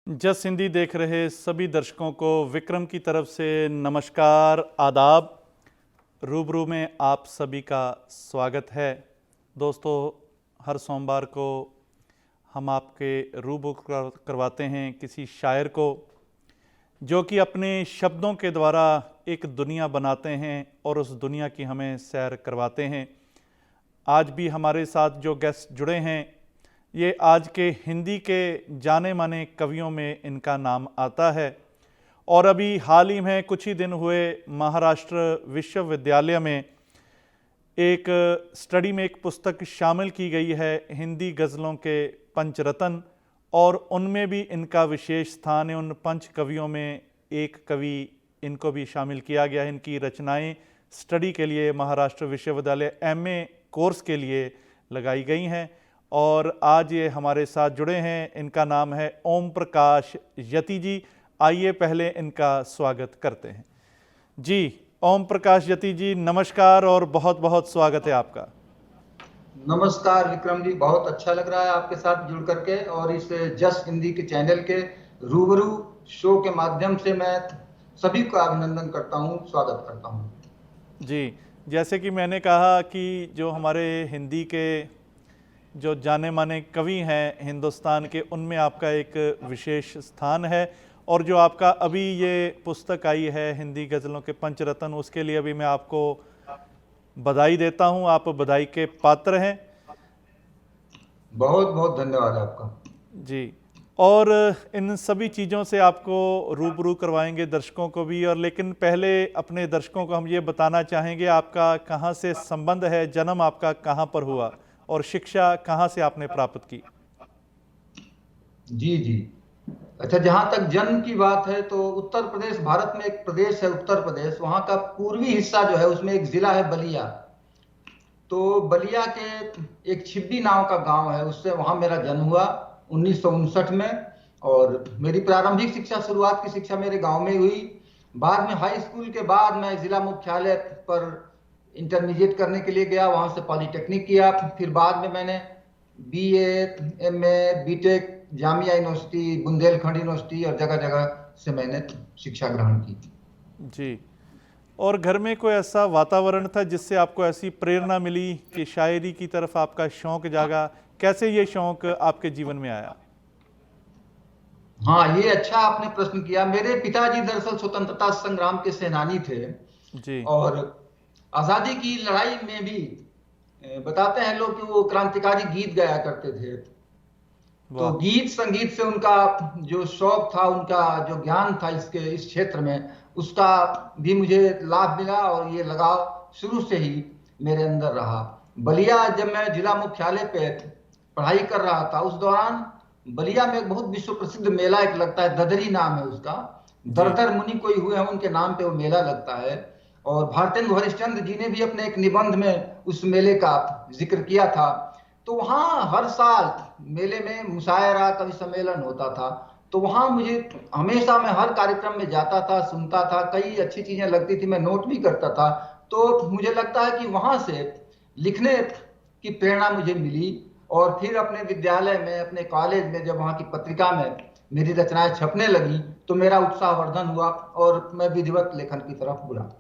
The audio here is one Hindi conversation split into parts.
जस हिंदी देख रहे सभी दर्शकों को विक्रम की तरफ से नमस्कार, आदाब। रूबरू में आप सभी का स्वागत है। दोस्तों, हर सोमवार को हम आपके रूबरू करवाते हैं किसी शायर को जो कि अपने शब्दों के द्वारा एक दुनिया बनाते हैं और उस दुनिया की हमें सैर करवाते हैं। आज भी हमारे साथ जो गेस्ट जुड़े हैं, ये आज के हिंदी के जाने माने कवियों में इनका नाम आता है। और अभी हाल ही में कुछ ही दिन हुए महाराष्ट्र विश्वविद्यालय में एक स्टडी में एक पुस्तक शामिल की गई है, हिंदी गज़लों के पंचरत्न, और उनमें भी इनका विशेष स्थान है। उन पंच कवियों में एक कवि इनको भी शामिल किया गया है। इनकी रचनाएं स्टडी के लिए महाराष्ट्र विश्वविद्यालय एमए कोर्स के लिए लगाई गई हैं और आज ये हमारे साथ जुड़े हैं। इनका नाम है ओम प्रकाश यति जी। आइए पहले इनका स्वागत करते हैं। जी, ओम प्रकाश यति जी, नमस्कार और बहुत बहुत स्वागत है आपका। नमस्कार विक्रम जी, बहुत अच्छा लग रहा है आपके साथ जुड़ करके और इस जस हिंदी के चैनल के रूबरू शो के माध्यम से मैं सभी को अभिनंदन करता हूं, स्वागत करता हूं। जी, जैसे कि मैंने कहा कि जो हमारे हिंदी के जो जाने माने कवि हैं हिंदुस्तान के, उनमें आपका एक विशेष स्थान है। और जो आपका अभी ये पुस्तक आई है हिंदी गज़लों के पंचरत्न, उसके लिए भी मैं आपको बधाई देता हूं। आप बधाई के पात्र हैं। बहुत बहुत धन्यवाद आपका। जी, और इन सभी चीज़ों से आपको रूबरू करवाएंगे दर्शकों को भी। और लेकिन पहले अपने दर्शकों को हम ये बताना चाहेंगे आपका कहाँ से संबंध है, जन्म आपका कहाँ पर हुआ और शिक्षा कहाँ से आपने प्राप्त की। जी जी, अच्छा, जहां तक जन्म की बात है तो उत्तर प्रदेश, भारत में एक प्रदेश है उत्तर प्रदेश, वहां का पूर्वी हिस्सा जो है उसमें एक जिला है बलिया। तो बलिया के एक छिब्बी नाव का गांव है, उससे वहां मेरा जन्म हुआ 1959 में। और मेरी प्रारंभिक शिक्षा, शुरुआत की शिक्षा मेरे गांव में हुई। बाद में हाई स्कूल के बाद मैं जिला मुख्यालय पर इंटरमीडिएट करने के लिए गया, वहां से पॉलिटेक्निक किया। फिर बाद में मैंने BA, MA, BTech Jamia university, Bundelkhand university और जगह जगह से मैंने शिक्षा ग्रहण की। जी, और घर में कोई ऐसा वातावरण था जिससे आपको ऐसी प्रेरणा मिली कि शायरी की तरफ आपका शौक जागा? कैसे ये शौक आपके जीवन में आया? हाँ, ये अच्छा आपने प्रश्न किया। मेरे पिताजी दरअसल स्वतंत्रता संग्राम के सेनानी थे जी, और आजादी की लड़ाई में भी बताते हैं लोग कि वो क्रांतिकारी गीत गाया करते थे। तो वाह। गीत संगीत से उनका जो शौक था, उनका जो ज्ञान था इस क्षेत्र में, उसका भी मुझे लाभ मिला और ये लगाव शुरू से ही मेरे अंदर रहा। बलिया जब मैं जिला मुख्यालय पे पढ़ाई कर रहा था, उस दौरान बलिया में एक बहुत विश्व प्रसिद्ध मेला एक लगता है, ददरी नाम है उसका। जी, दरदर मुनि कोई हुए हैं, उनके नाम पे वो मेला लगता है। और भारतेंदु हरिश्चंद्र जी ने भी अपने एक निबंध में उस मेले का जिक्र किया था। तो वहां हर साल मेले में मुशायरा, कवि सम्मेलन होता था। तो वहां मुझे हमेशा, मैं हर कार्यक्रम में जाता था, सुनता था, कई अच्छी चीजें लगती थी, मैं नोट भी करता था। तो मुझे लगता है कि वहां से लिखने की प्रेरणा मुझे मिली। और फिर अपने विद्यालय में, अपने कॉलेज में, जब वहां की पत्रिका में मेरी रचनाएं छपने लगी तो मेरा उत्साहवर्धन हुआ और मैं विधिवत लेखन की तरफ बढ़ा।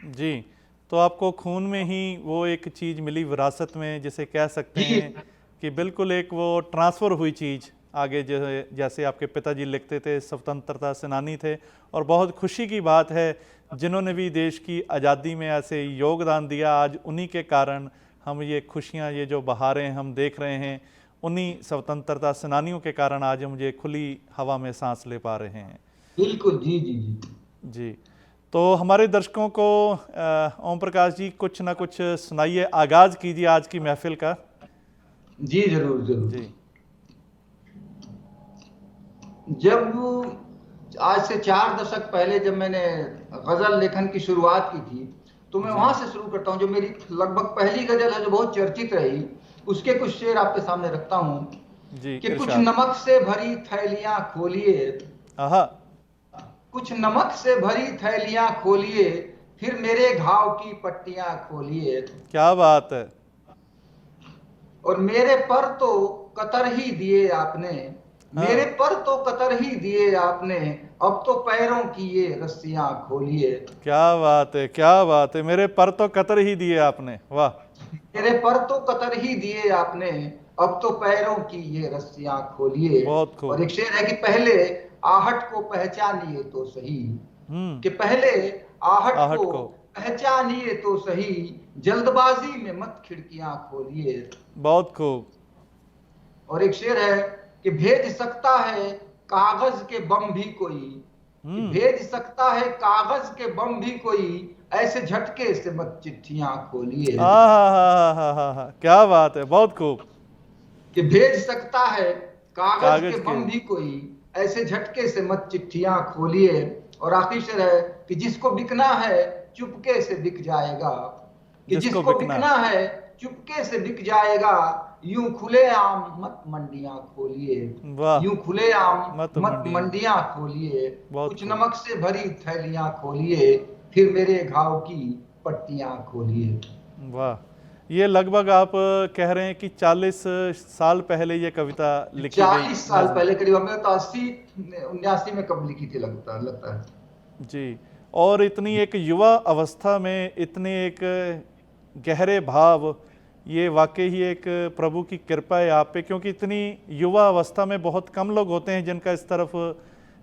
जी, तो आपको खून में ही वो एक चीज़ मिली, विरासत में जिसे कह सकते जी हैं कि बिल्कुल एक वो ट्रांसफ़र हुई चीज़ आगे। जैसे आपके पिताजी लिखते थे, स्वतंत्रता सेनानी थे। और बहुत खुशी की बात है, जिन्होंने भी देश की आज़ादी में ऐसे योगदान दिया, आज उन्हीं के कारण हम ये खुशियाँ, ये जो बहारें हम देख रहे हैं, उन्हीं स्वतंत्रता सेनानियों के कारण आज हम ये खुली हवा में सांस ले पा रहे हैं। बिल्कुल, जी जी जी। जी, तो हमारे दर्शकों को ओम प्रकाश जी कुछ ना कुछ सुनाइए, आगाज़ कीजिए आज की महफिल का। जी जरूर जरूर। जी, जब आज से 4 दशक पहले जब मैंने गजल लेखन की शुरुआत की थी, तो मैं जी, वहां से शुरू करता हूं। जो मेरी लगभग पहली गजल है, जो बहुत चर्चित रही, उसके कुछ शेर आपके सामने रखता हूं जी, कि कुछ इरशाद। नमक से भरी थैलियां खोलिए, आहा, कुछ नमक से भरी थैलियां खोलिए, फिर मेरे घाव की पट्टियां खोलिए, क्या बात है। और मेरे पर तो कतर ही दिए आपने, हाँ। मेरे पर तो कतर ही दिए आपने, अब तो पैरों की ये रस्सियां खोलिए। क्या बात है, क्या बात है, मेरे पर तो कतर ही दिए आपने, वाह। मेरे पर तो कतर ही दिए आपने, अब तो पैरों की ये रस्सियां खोलिए। बहुत और खूब। एक शेर है कि पहले आहट को पहचानिए तो सही, कि हम्म। पहले आहट आहट को को। पहचानिए तो सही, जल्दबाजी में मत खिड़कियां खोलिए। बहुत खूब। और एक शेर है कि भेज सकता है कागज के बम भी कोई, कि हम्म। भेज सकता है कागज के बम भी कोई, ऐसे झटके से मत चिट्ठियां खोलिए। हा, क्या बात है, बहुत खूब। कि भेज सकता है कागज के कागज के। बम भी कोई, ऐसे झटके से मत चिट्ठियां खोलिए। और आखिरी शेर है कि जिसको बिकना है चुपके से बिक जाएगा, कि जिसको जिसको बिकना। बिकना है चुपके से बिक जाएगा, यूं खुलेआम मत मंडियां खोलिए। वाह। यूं खुलेआम मत मत मंडिया। मंडियां खोलिए, बहुत कुछ खूब। नमक से भरी थैलियां खोलिए, फिर मेरे घाव की पट्टियां खोलिए। वाह। ये लगभग आप कह रहे हैं कि 40 साल पहले ये कविता लिखी गई 40 साल नज्म। पहले करीब, हमें तो 80 79 में कब लिखी थी लगता है। जी। और इतनी एक युवा अवस्था में इतने एक गहरे भाव, ये वाकई ही एक प्रभु की कृपा है आप पे, क्योंकि इतनी युवा अवस्था में बहुत कम लोग होते हैं जिनका इस तरफ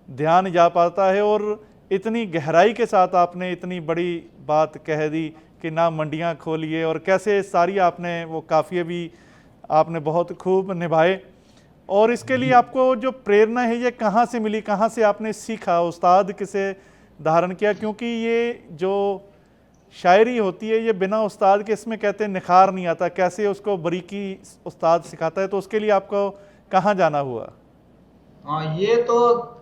ध्यान जा पाता है। और इतनी गहराई के साथ आपने इतनी बड़ी बात कह दी कि ना मंडियां खोलिए, और कैसे सारी आपने वो काफ़िए भी आपने बहुत खूब निभाए। और इसके लिए जी आपको जो प्रेरणा है ये कहाँ से मिली, कहाँ से आपने सीखा, उस्ताद किसे धारण किया? क्योंकि ये जो शायरी होती है ये बिना उस्ताद के, इसमें कहते हैं निखार नहीं आता, कैसे उसको बारीकी उस्ताद सिखाता है, तो उसके लिए आपको कहाँ जाना हुआ? हाँ, ये तो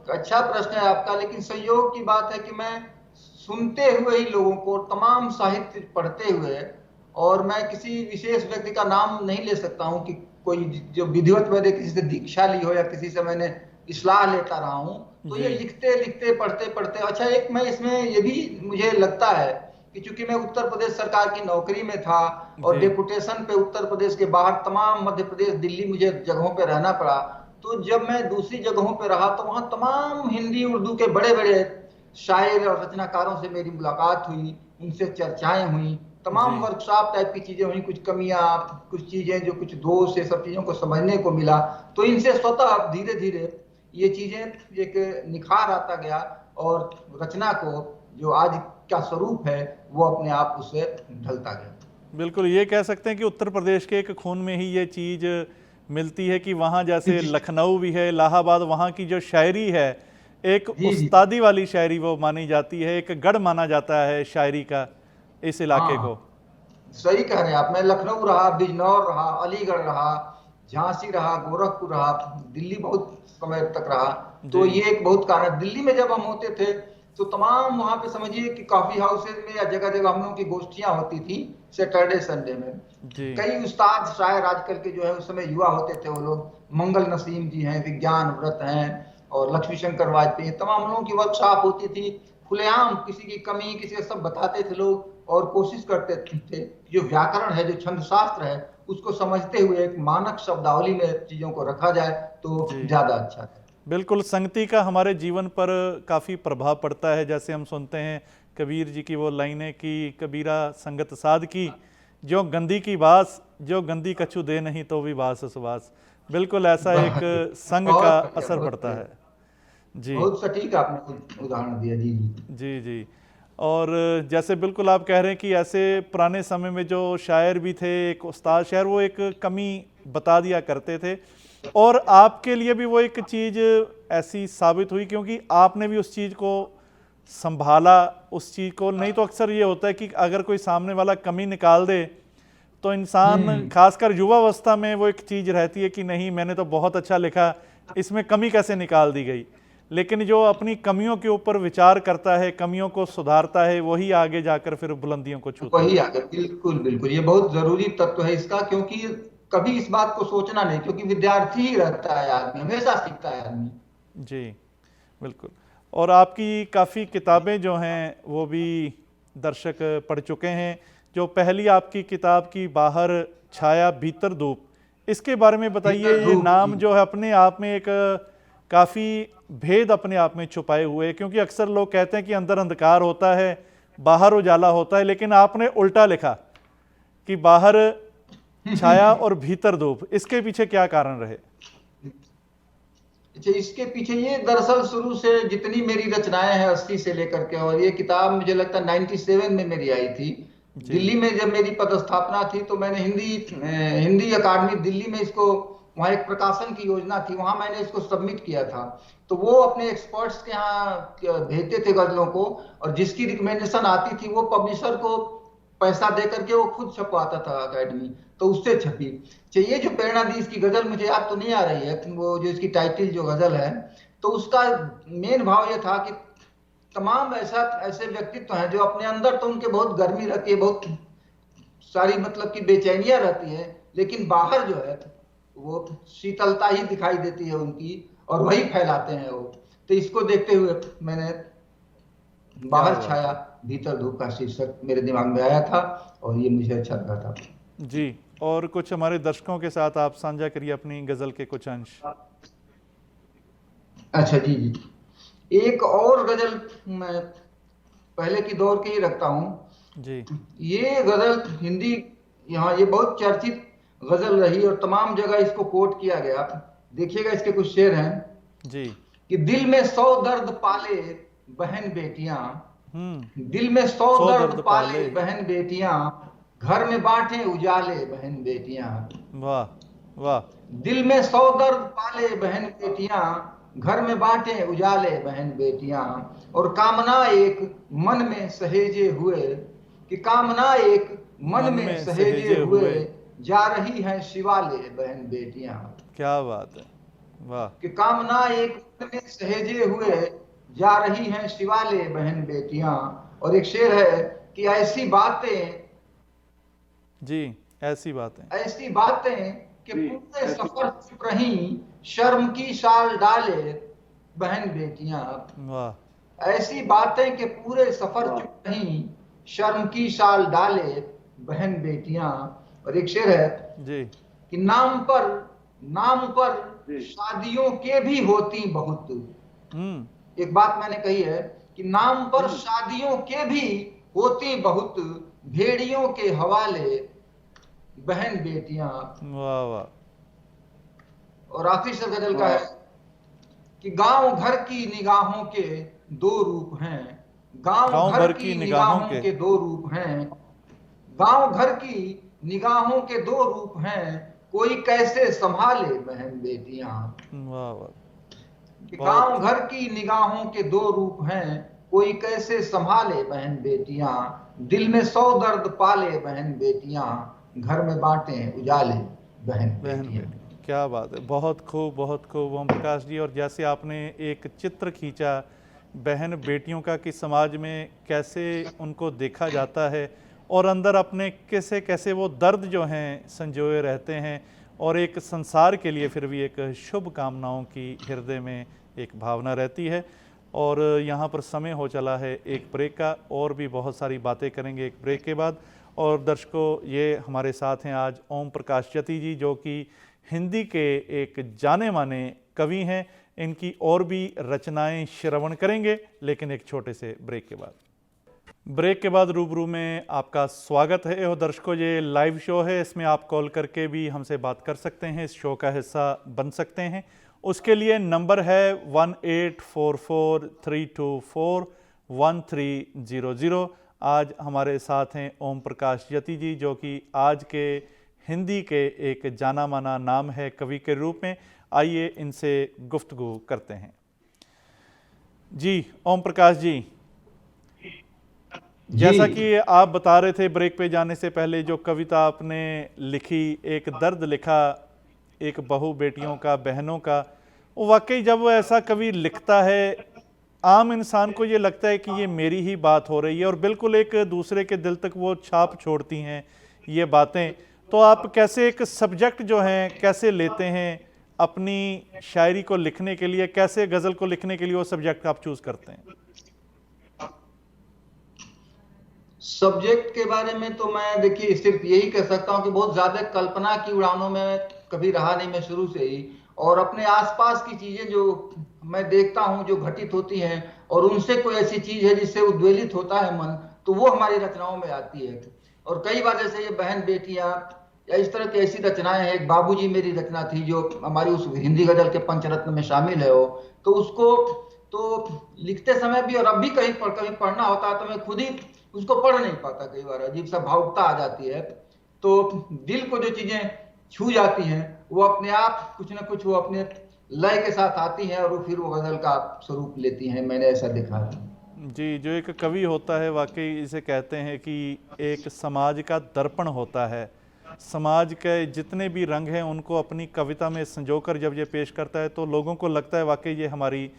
अच्छा प्रश्न है आपका, लेकिन संयोग की बात है कि मैं सुनते हुए ही लोगों को, तमाम साहित्य पढ़ते हुए, और मैं किसी विशेष व्यक्ति का नाम नहीं ले सकता हूँ कि कोई जो विधिवत मैंने किसी से दीक्षा ली हो या किसी से मैंने इस्लाह लेता रहा हूँ। तो ये जी। लिखते लिखते पढ़ते पढ़ते, अच्छा एक मैं इसमें ये भी मुझे लगता है कि चूंकि मैं उत्तर प्रदेश सरकार की नौकरी में था और जी। डेपुटेशन पे उत्तर प्रदेश के बाहर तमाम मध्य प्रदेश, दिल्ली, मुझे जगहों पे रहना पड़ा। तो जब मैं दूसरी जगहों पे रहा तो वहां तमाम हिंदी उर्दू के बड़े बड़े शायर और रचनाकारों से मेरी मुलाकात हुई, उनसे चर्चाएं हुई, जी। तमाम वर्कशॉप टाइप की चीजें हुई, कुछ कमियां, कुछ चीजें जो कुछ दोष, ये सब चीजों को समझने को मिला। तो इनसे स्वतः धीरे धीरे ये चीजें एक निखार आता गया, और रचना को जो आज का स्वरूप है वो अपने आप उससे ढलता गया। बिल्कुल, ये कह सकते हैं कि उत्तर प्रदेश के एक खून में ही ये चीज़ मिलती है कि वहाँ जैसे जी लखनऊ भी है, इलाहाबाद, वहाँ की जो शायरी है एक जी जी। उस्तादी वाली शायरी वो मानी जाती है, एक गढ़ माना जाता है शायरी का इस इलाके को। हाँ, सही कह रहे हैं आप। मैं लखनऊ रहा, बिजनौर रहा, अलीगढ़ रहा, झांसी रहा, गोरखपुर रहा, दिल्ली बहुत समय तक रहा। जी। तो ये एक बहुत कारण, दिल्ली में जब हम होते थे तो तमाम वहां पे समझिए कि कॉफी हाउसेज में या जगह जगह हम लोगों की गोष्ठियां होती थी सैटरडे संडे में। जी। कई उस्ताद शायर आजकल के जो है उस समय युवा होते थे, वो लोग मंगल नसीम जी हैं, विज्ञान व्रत हैं, और लक्ष्मी शंकर वाजपेयी, तमाम लोगों की वर्कशॉप होती थी। खुलेआम किसी की कमी किसी का सब बताते थे लोग, और कोशिश करते थे जो व्याकरण है, जो छंद शास्त्र है, उसको समझते हुए एक मानक शब्दावली में चीजों को रखा जाए तो जी। ज्यादा अच्छा है। बिल्कुल, संगति का हमारे जीवन पर काफ़ी प्रभाव पड़ता है। जैसे हम सुनते हैं कबीर जी की वो लाइनें कि कबीरा संगत साध की, जो गंदी की बास, जो गंदी कछु दे नहीं तो भी बास सुबास। बिल्कुल ऐसा एक संग का बहुत बढ़िया, असर बहुत पड़ता बढ़िया, है। जी। बहुत सटीक आपने उदाहरण दिया। जी जी जी। जी। और जैसे बिल्कुल आप कह रहे हैं कि ऐसे पुराने समय में जो शायर भी थे, एक उस्ताद शायर, वो एक कमी बता दिया करते थे, और आपके लिए भी वो एक चीज़ ऐसी साबित हुई क्योंकि आपने भी उस चीज़ को संभाला, उस चीज़ को। नहीं तो अक्सर ये होता है कि अगर कोई सामने वाला कमी निकाल दे तो इंसान, हम्म। खासकर युवावस्था में, वो एक चीज़ रहती है कि नहीं मैंने तो बहुत अच्छा लिखा, इसमें कमी कैसे निकाल दी गई। लेकिन जो अपनी कमियों के ऊपर विचार करता है, कमियों को सुधारता है, वही आगे जाकर फिर बुलंदियों को छूता है। वही आगे, बिल्कुल बिल्कुल, ये बहुत जरूरी तत्व है इसका, क्योंकि कभी इस बात को सोचना नहीं, क्योंकि विद्यार्थी ही रहता है आदमी, हमेशा सीखता है आदमी। जी। बिल्कुल। और आपकी काफ़ी किताबें जो हैं वो भी दर्शक पढ़ चुके हैं। जो पहली आपकी किताब की बाहर छाया भीतर धूप, इसके बारे में बताइए। भीतर ये धूप जी। नाम जो है अपने आप में एक काफ़ी भेद अपने आप में छुपाए हुए, क्योंकि अक्सर लोग कहते हैं कि अंदर अंधकार होता है, बाहर उजाला होता है, लेकिन आपने उल्टा लिखा कि बाहर छाया और भीतर धूप। इसके पीछे क्या कारण रहे? अच्छा, इसके पीछे ये दरअसल शुरू से जितनी मेरी रचनाएं हैं 80 से लेकर के, और ये किताब मुझे लगता है 97 में मेरी आई थी। जी। दिल्ली में जब मेरी पदस्थापना थी तो मैंने हिंदी अकादमी दिल्ली में इसको, वहाँ एक प्रकाशन की योजना थी, वहां मैंने इसको सबमिट किया था। तो वो अपने एक्सपर्ट्स के यहाँ भेजते थे गजलों को, और जिसकी रिकमेंडेशन आती थी वो पब्लिशर को पैसा दे करके वो खुद छपवाता था अकेडमी, तो उससे छपी। चाहिए जो प्रेरणा दी, इसकी गजल मुझे याद तो नहीं आ रही है, वो जो इसकी टाइटल जो गजल है, तो उसका मेन भाव ये था कि तमाम ऐसे व्यक्तित्व हैं जो अपने अंदर तो उनके बहुत गर्मी रहती है, बहुत सारी मतलब की बेचैनियां रहती है, लेकिन बाहर जो है वो शीतलता ही दिखाई देती है उनकी, और वही फैलाते हैं वो। तो इसको देखते हुए मैंने बाहर छाया भीतर धूप का शीर्षक मेरे दिमाग में आया था, और ये मुझे अच्छा लगा था। जी, और कुछ हमारे दर्शकों के साथ आप साझा करिए अपनी गजल के कुछ अंश। अच्छा जी जी, एक और गजल मैं पहले की दौर की ही रखता हूँ जी। ये गजल हिंदी, यहाँ ये बहुत चर्चित गजल रही और तमाम जगह इसको कोट किया गया। देखिएगा, इसके कुछ शेर हैं जी। कि दिल में 100 दर्द पाले बहन बेटियां, दिल में 100 100 दर्द पाले बहन बेटियां, घर में बांटे उजाले बहन बेटियां। वाह वाह। दिल में 100 दर्द पाले बहन बेटियां, घर में बांटे उजाले बहन बेटियां, और कामना एक मन में सहेजे हुए, कि कामना एक मन में सहेजे हुए, जा रही हैं शिवाले बहन बेटियां। क्या बात है, वाह। कि कामना एक मन में सहेजे हुए, जा रही हैं शिवाले बहन बेटियां। और एक शेर है कि ऐसी बातें, जी, ऐसी बातें कि पूरे सफर चुप रही, शर्म की शाल डाले बहन बेटियां। वाह। ऐसी बातें कि पूरे सफर चुप रही, शर्म की शाल डाले बहन बेटियां। और एक शेर है जी कि नाम पर शादियों के भी होती बहुत। एक बात मैंने कही है कि नाम पर शादियों के भी होती बहुत, भेड़ियों के हवाले बहन बेटियां। वाह वाह। और आखिरी शेर गजल का है कि गांव घर की निगाहों के दो रूप हैं, गांव घर की निगाहों के दो रूप हैं, गांव घर की निगाहों के दो रूप हैं, कोई कैसे संभाले बहन बेटियां। वाह वाह। कि गांव घर की निगाहों के दो रूप हैं, कोई कैसे संभाले बहन बेटियां, दिल में 100 दर्द पाले बहन बेटियां, घर में बांटे उजाले बहन बेटियां। क्या बात है, बहुत खूब बहुत खूब ओम प्रकाश जी। और जैसे आपने एक चित्र खींचा बहन बेटियों का कि समाज में कैसे उनको देखा जाता है और अंदर अपने कैसे कैसे वो दर्द जो हैं संजोए रहते हैं, और एक संसार के लिए फिर भी एक शुभ कामनाओं की हृदय में एक भावना रहती है। और यहाँ पर समय हो चला है एक ब्रेक का, और भी बहुत सारी बातें करेंगे एक ब्रेक के बाद। और दर्शकों, ये हमारे साथ हैं आज ओम प्रकाश जती जी, जो कि हिंदी के एक जाने माने कवि हैं। इनकी और भी रचनाएं श्रवण करेंगे, लेकिन एक छोटे से ब्रेक के बाद। ब्रेक के बाद रूबरू में आपका स्वागत है। और दर्शकों, ये लाइव शो है, इसमें आप कॉल करके भी हमसे बात कर सकते हैं, इस शो का हिस्सा बन सकते हैं। उसके लिए नंबर है 1844324130। आज हमारे साथ हैं ओम प्रकाश जती जी, जो कि आज के हिंदी के एक जाना माना नाम है कवि के रूप में। आइए इनसे गुफ्तगू करते हैं। जी ओम प्रकाश जी, जैसा कि आप बता रहे थे ब्रेक पे जाने से पहले, जो कविता आपने लिखी, एक दर्द लिखा एक बहू बेटियों का, बहनों का, वो वाकई जब वो ऐसा कवि लिखता है, आम इंसान को ये लगता है कि ये मेरी ही बात हो रही है, और बिल्कुल एक दूसरे के दिल तक वो छाप छोड़ती हैं ये बातें। तो आप कैसे एक सब्जेक्ट जो हैं कैसे लेते हैं अपनी शायरी को लिखने के लिए, कैसे गज़ल को लिखने के लिए वो सब्जेक्ट आप चूज करते हैं? सब्जेक्ट के बारे में तो मैं देखिए सिर्फ यही कह सकता हूं कि बहुत ज्यादा कल्पना की उड़ानों में कभी रहा नहीं मैं शुरू से ही, और अपने आसपास की चीजें जो मैं देखता हूँ जो घटित होती हैं, और उनसे कोई ऐसी चीज है जिससे उद्वेलित होता है मन, तो वो हमारी रचनाओं में आती है। और कई बार जैसे ये बहन बेटियां या इस तरह की ऐसी रचनाएं हैं, एक बाबूजी मेरी रचना थी जो हमारी उस हिंदी गजल के पंचरत्न में शामिल है वो, तो उसको तो लिखते समय भी और अब भी कभी पढ़ना होता है तो मैं खुद ही उसको पढ़ नहीं पाता, कई बार अजीब सा भावुकता आ जाती है। तो दिल को जो चीजें छू जाती हैं वो अपने आप कुछ ना कुछ वो अपने लय के साथ आती हैं और वो फिर वो गजल का स्वरूप लेती हैं, मैंने ऐसा देखा है। जी, जो एक कवि होता है वाकई इसे कहते हैं कि एक समाज का दर्पण होता है। समाज के जितने भी रंग हैं उनको अपनी कविता में संजोकर जब ये पेश करता है तो लोगों को लगता है वाकई ये हमारी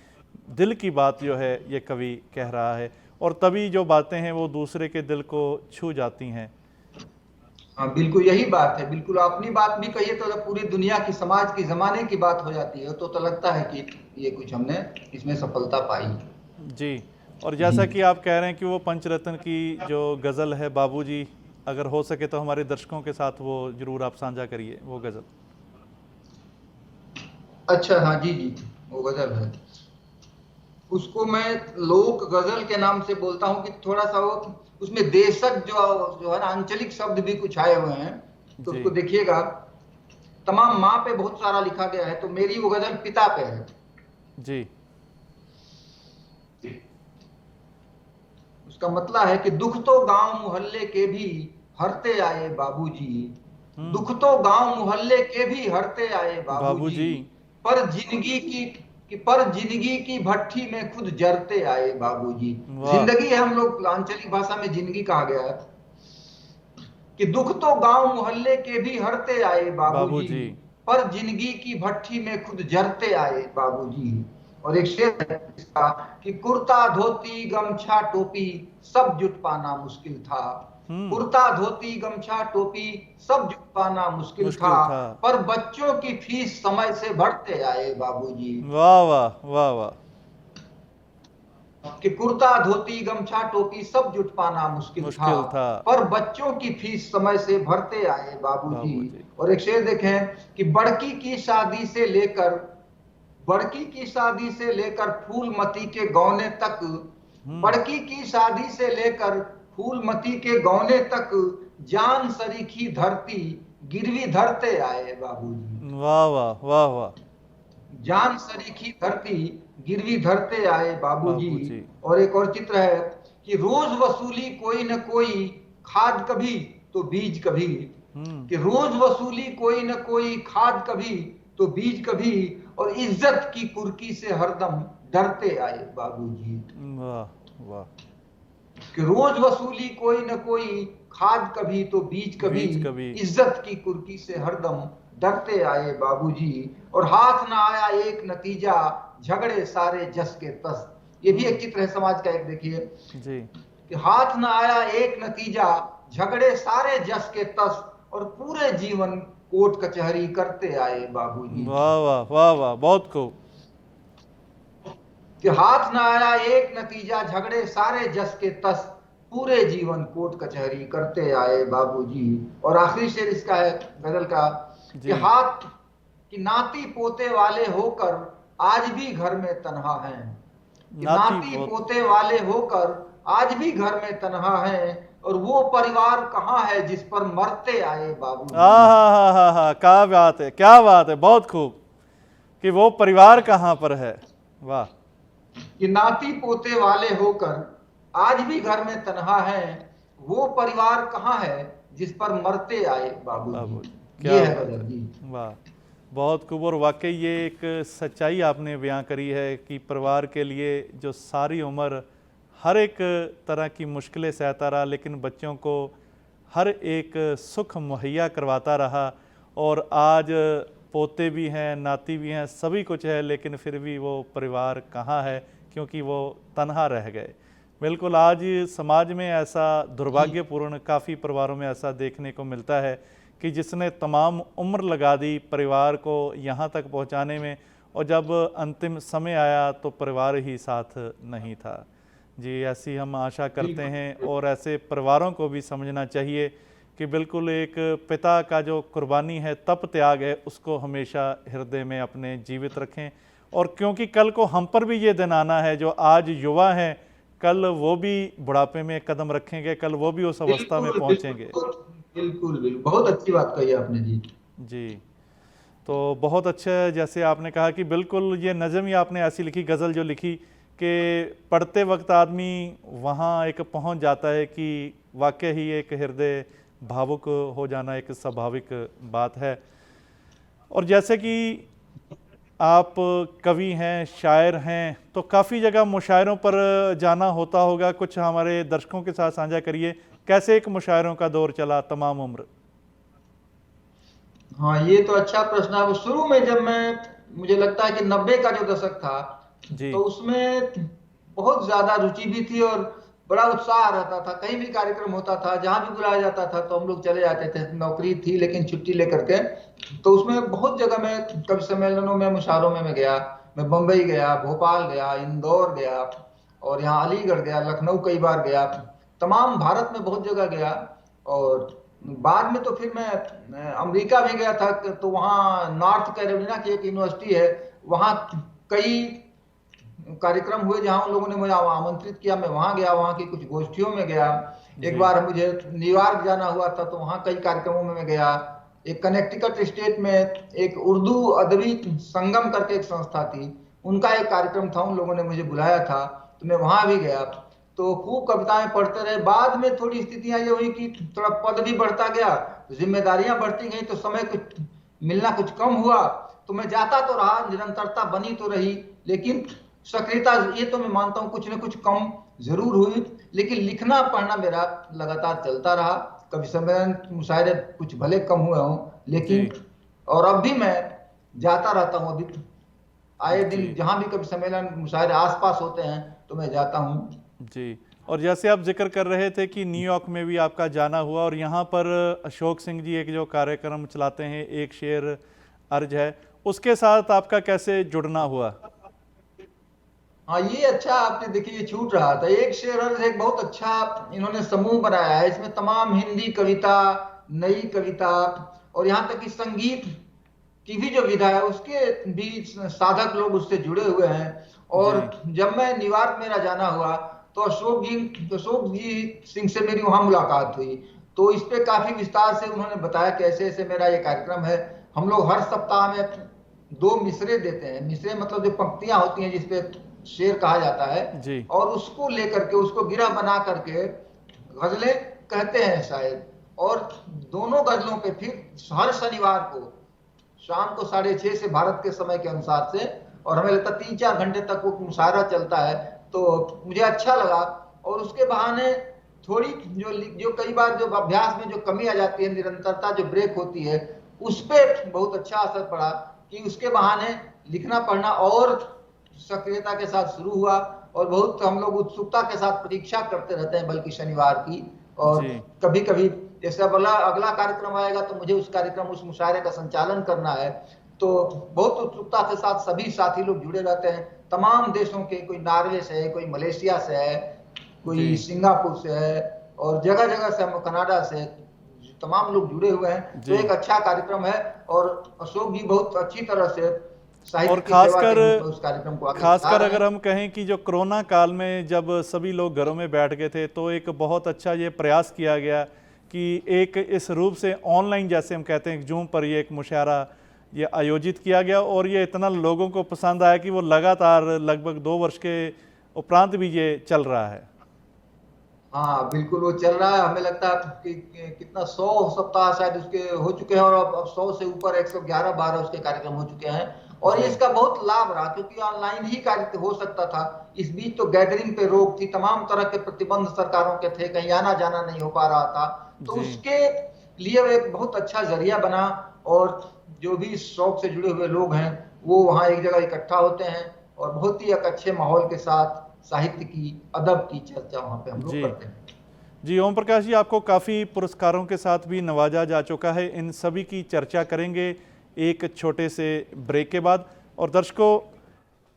दिल की बात जो है ये कवि कह रहा है, और तभी जो बातें हैं वो दूसरे के दिल को छू जाती हैं। हाँ बिल्कुल यही बात है, बिल्कुल अपनी बात भी कहिए तो जब पूरी दुनिया की समाज की जमाने की बात हो जाती है तो लगता है कि ये कुछ हमने इसमें सफलता पाई। जी, और जी। जैसा कि आप कह रहे हैं कि वो पंचरत्न की जो गज़ल है बाबूजी, अगर हो सके तो हमारे दर्शकों के साथ वो ज़रूर आप साझा करिए वो गज़ल। अच्छा हाँ जी जी, वो गजल है, उसको मैं लोक गजल के नाम से बोलता हूँ कि थोड़ा सा वो उसमें देशज जो है ना आंचलिक शब्द भी कुछ आए हुए हैं, तो जी उसको देखिएगा। तमाम माँ पे बहुत सारा लिखा गया है, तो मेरी वो गजल पिता पे है। जी। उसका मतलब है कि दुख तो गांव मोहल्ले के भी हरते आए बाबूजी, दुख तो गांव मोहल्ले के भी हरते आए बाबूजी, बाबूजी। पर जिंदगी पर जिंदगी की भट्ठी में खुद जरते आए बाबूजी। वाह। जिंदगी है, हम लोग आंचलिक भाषा में जिंदगी कहा गया है, कि दुख तो गांव मोहल्ले के भी हरते आए बाबूजी, बाबूजी। पर जिंदगी की भट्ठी में खुद जरते आए बाबूजी। और एक शेर है इसका कि कुर्ता धोती गमछा टोपी सब जुट पाना मुश्किल था, कुर्ता धोती गमछा टोपी सब जुट पाना मुश्किल था, मुश्किल था। पर बच्चों की फीस समय से भरते आए बाबूजी। वाह वाह वाह वाह। कि कुर्ता धोती गमछा टोपी सब जुट पाना मुश्किल था, मुश्किल था। पर बच्चों की फीस समय से भरते आए बाबूजी। बाबूजी। और एक शेर देखें कि बड़की की शादी से लेकर फूलमती के गौने तक, बड़की की शादी से लेकर फूलमती के गौने तक, जान सरीखी धरती गिरवी धरते आए बाबूजी। वाह वाह वाह वाह। जान सरीखी धरती गिरवी धरते आए बाबूजी। बाबूजी। और एक और चित्र है कि रोज वसूली कोई न कोई, खाद कभी तो बीज कभी, कि रोज वसूली कोई न कोई, खाद कभी तो बीज कभी, और इज्जत की कुर्की से हरदम डरते आए बाबूजी। वाह वाह। कि रोज वसूली कोई न कोई, खाद कभी तो बीज कभी, बीज कभी। इज्जत की कुर्की से हरदम डरते आए बाबूजी। और हाथ ना आया एक नतीजा, झगड़े सारे जस के तस। ये भी एक चित्र है समाज का, एक देखिए जी। कि हाथ ना आया एक नतीजा, झगड़े सारे जस के तस, और पूरे जीवन कोर्ट कचहरी करते आए बाबूजी। वाह वाह वाह वाह, बहुत खूब। कि हाथ ना आया एक नतीजा, झगड़े सारे जस के तस, पूरे जीवन कोर्ट कचहरी करते आए बाबूजी। और आखिरी शेर इसका है गजल का कि हाथ कि नाती पोते वाले होकर आज भी घर में तन्हा हैं, कि नाती पोते वाले होकर आज भी घर में तन्हा हैं, और वो परिवार कहाँ है जिस पर मरते आए बाबूजी। हा, क्या बात है, क्या बात है, बहुत खूब, कि वो परिवार कहाँ पर है। वाह। कि नाती पोते वाले होकर आज भी घर में तन्हा है, वो परिवार कहाँ है जिस पर मरते आए बाबूजी। क्या ये है बात गजल है। जी। वाह, बहुत खूब। और वाकई ये एक सच्चाई आपने बयां करी है कि परिवार के लिए जो सारी उम्र हर एक तरह की मुश्किलें सहता रहा, लेकिन बच्चों को हर एक सुख मुहैया करवाता रहा, और आज पोते भी हैं, नाती भी हैं, सभी कुछ है, लेकिन फिर भी वो परिवार कहाँ है, क्योंकि वो तन्हा रह गए। बिल्कुल, आज समाज में ऐसा दुर्भाग्यपूर्ण काफ़ी परिवारों में ऐसा देखने को मिलता है कि जिसने तमाम उम्र लगा दी परिवार को यहाँ तक पहुँचाने में, और जब अंतिम समय आया तो परिवार ही साथ नहीं था। जी, ऐसी हम आशा करते हैं, और ऐसे परिवारों को भी समझना चाहिए कि बिल्कुल एक पिता का जो कुर्बानी है, तप त्याग है, उसको हमेशा हृदय में अपने जीवित रखें। और क्योंकि कल को हम पर भी ये दिन आना है, जो आज युवा हैं कल वो भी बुढ़ापे में कदम रखेंगे, कल वो भी उस अवस्था में बिल्कुल पहुंचेंगे। बिल्कुल बिल्कुल, बहुत अच्छी बात कही आपने जी। जी, तो बहुत अच्छा, जैसे आपने कहा कि बिल्कुल ये नज़म ही आपने ऐसी लिखी, गज़ल जो लिखी कि पढ़ते वक्त आदमी वहाँ एक पहुँच जाता है कि वाकई ही एक हृदय भावुक हो जाना एक स्वाभाविक बात है। और जैसे कि आप कवि हैं, शायर हैं, तो काफ़ी जगह मुशायरों पर जाना होता होगा, कुछ हमारे दर्शकों के साथ साझा करिए, कैसे एक मुशायरों का दौर चला तमाम उम्र? हाँ, ये तो अच्छा प्रश्न है। अब शुरू में जब मुझे लगता है कि 90 का जो दशक था, जी तो उसमें बहुत ज्यादा रुचि भी थी और बड़ा उत्साह रहता था। कहीं भी कार्यक्रम होता था, जहां भी बुलाया जाता था तो हम लोग चले जाते थे। नौकरी थी लेकिन छुट्टी लेकर के, तो उसमें बहुत जगह मैं कवि सम्मेलनों में, मुशायरों में मैं गया। मैं बम्बई गया, भोपाल गया, इंदौर गया, और यहाँ अलीगढ़ गया, लखनऊ कई बार गया, तमाम भारत में बहुत जगह गया। और बाद में तो फिर मैं अमेरिका भी गया था। तो वहाँ नॉर्थ कैरोलिना की एक यूनिवर्सिटी है, वहाँ कई कार्यक्रम हुए जहाँ उन लोगों ने मुझे आमंत्रित किया। मैं वहाँ गया, वहाँ की कुछ गोष्ठियों में गया। एक जी बार मुझे न्यूयॉर्क जाना हुआ था, तो वहाँ कई कार्यक्रमों में मैं गया। एक कनेक्टिकट स्टेट में एक उर्दू अदबी संगम करके एक संस्था थी, उनका एक कार्यक्रम था, उन लोगों ने मुझे बुलाया था, तो मैं वहाँ भी गया। तो खूब कविताएं पढ़ते रहे। बाद में थोड़ी स्थितियां ये हुई कि थोड़ा पद भी बढ़ता गया, जिम्मेदारियां बढ़ती गई, तो समय कुछ मिलना कुछ कम हुआ। तो मैं जाता तो रहा, निरंतरता बनी तो रही, लेकिन सक्रियता, ये तो मैं मानता हूँ, कुछ न कुछ कम जरूर हुई। लेकिन लिखना पढ़ना मेरा लगातार चलता रहा। कवि सम्मेलन, मुशायरे कुछ भले कम हुए हों, जी लेकिन और अब भी मैं जाता रहता हूँ। अभी आए जी दिन जहां भी कवि सम्मेलन, मुशायरे आसपास होते हैं तो मैं जाता हूँ। जी। और जैसे आप जिक्र कर रहे थे कि न्यूयॉर्क में भी आपका जाना हुआ, और यहाँ पर अशोक सिंह जी एक जो कार्यक्रम चलाते हैं, एक शेर अर्ज है, उसके साथ आपका कैसे जुड़ना हुआ? हाँ, ये अच्छा आपने देखिए, ये छूट रहा था। एक शेर एक बहुत अच्छा इन्होंने समूह बनाया है। इसमें तमाम हिंदी कविता, नई कविता, और यहाँ तक कि संगीत की भी जो विधा है उसके भी साधक लोग उससे जुड़े हुए हैं। और जी जब मैं न्यूयॉर्क मेरा जाना हुआ, तो अशोक जी सिंह से मेरी वहां मुलाकात हुई। तो इस पे काफी विस्तार से उन्होंने बताया कैसे ऐसे मेरा ये कार्यक्रम है। हम लोग हर सप्ताह में 2 मिसरे देते हैं। मिसरे मतलब जो पंक्तियां होती हैं जिसपे शेर कहा जाता है, जी और उसको लेकर के, उसको गिरह बना करके गजलें कहते हैं शायद। और दोनों गजलों पे फिर हर शनिवार को शाम को 6:30 से भारत के समय के अनुसार से, और हमें लगता है 3-4 घंटे तक वो मुशायरा चलता है। तो मुझे अच्छा लगा। और उसके बहाने थोड़ी जो कई बार जो अभ्यास में जो कमी आ जाती है, निरंतरता जो ब्रेक होती है, उस पर बहुत अच्छा असर पड़ा कि उसके बहाने लिखना पढ़ना और सक्रियता के साथ शुरू हुआ। और बहुत हम लोग उत्सुकता के साथ प्रतीक्षा करते रहते हैं, बल्कि शनिवार की। और जी कभी कभी जैसे अब अगला कार्यक्रम आएगा, तो मुझे उस कार्यक्रम, उस मुशायरे का संचालन करना है। तो बहुत उत्सुकता के साथ सभी साथी लोग जुड़े रहते हैं, तमाम देशों के, कोई नॉर्वे से है, कोई मलेशिया से है, जी कोई सिंगापुर से है, और जगह जगह से, हम कनाडा से, तमाम लोग जुड़े हुए हैं। तो जी। एक अच्छा कार्यक्रम है। और अशोक जी बहुत अच्छी तरह से और साहित्य की सेवा के रूप में उस कार्यक्रम को आगे बढ़ा खासकर रहे अगर हैं। हम कहें कि जो कोरोना काल में जब सभी लोग घरों में बैठ गए थे, तो एक बहुत अच्छा ये प्रयास किया गया कि एक इस रूप से ऑनलाइन, जैसे हम कहते हैं, जूम पर ये एक मुशायरा ये आयोजित किया गया, और ये इतना लोगों को पसंद आया कि वो लगातार लगभग 2 वर्ष के उपरांत भी ये चल रहा है। हाँ बिल्कुल, वो चल रहा है। हमें लगता है कि कितना 100 सप्ताह शायद उसके हो चुके हैं, और अब 100 से ऊपर 111-12 उसके कार्यक्रम हो चुके हैं। और ये जी इसका बहुत लाभ रहा, क्योंकि ऑनलाइन ही कार्य हो सकता था। इस बीच तो गैदरिंग पे रोक थी, तमाम तरह के प्रतिबंध सरकारों के थे, कहीं आना जाना नहीं हो पा रहा था। तो जी उसके लिए वो एक बहुत अच्छा जरिया बना। और जो भी इस शौक से जुड़े हुए लोग हैं, वो वहाँ एक जगह इकट्ठा होते हैं, और बहुत ही एक अच्छे माहौल के साथ साहित्य की, अदब की चर्चा वहाँ पे हम लोग जी करते हैं। जी। ओम प्रकाश जी, आपको काफ़ी पुरस्कारों के साथ भी नवाजा जा चुका है, इन सभी की चर्चा करेंगे एक छोटे से ब्रेक के बाद। और दर्शकों,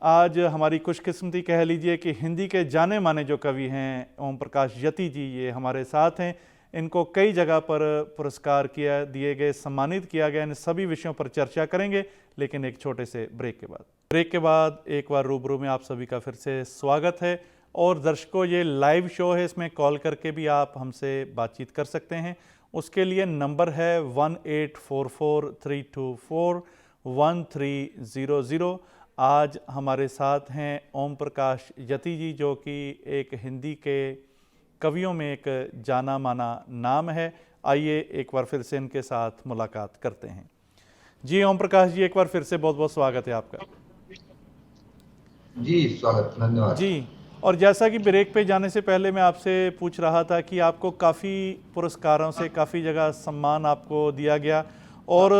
आज हमारी खुशकिस्मती कह लीजिए कि हिंदी के जाने माने जो कवि हैं ओम प्रकाश यति जी, ये हमारे साथ हैं। इनको कई जगह पर पुरस्कार दिए गए, सम्मानित किया गया। इन सभी विषयों पर चर्चा करेंगे, लेकिन एक छोटे से ब्रेक के बाद। ब्रेक के बाद एक बार रूबरू में आप सभी का फिर से स्वागत है। और दर्शकों, ये लाइव शो है, इसमें कॉल करके भी आप हमसे बातचीत कर सकते हैं। उसके लिए नंबर है 18443241 आज हमारे साथ हैं ओम प्रकाश यति जी, जो कि एक हिंदी के कवियों में एक जाना माना नाम है। आइए एक बार फिर से इनके साथ मुलाकात करते हैं। जी ओम प्रकाश जी, एक बार फिर से बहुत बहुत स्वागत है आपका। जी स्वागत, धन्यवाद जी। और जैसा कि ब्रेक पे जाने से पहले मैं आपसे पूछ रहा था कि आपको काफ़ी पुरस्कारों से, काफ़ी जगह सम्मान आपको दिया गया, और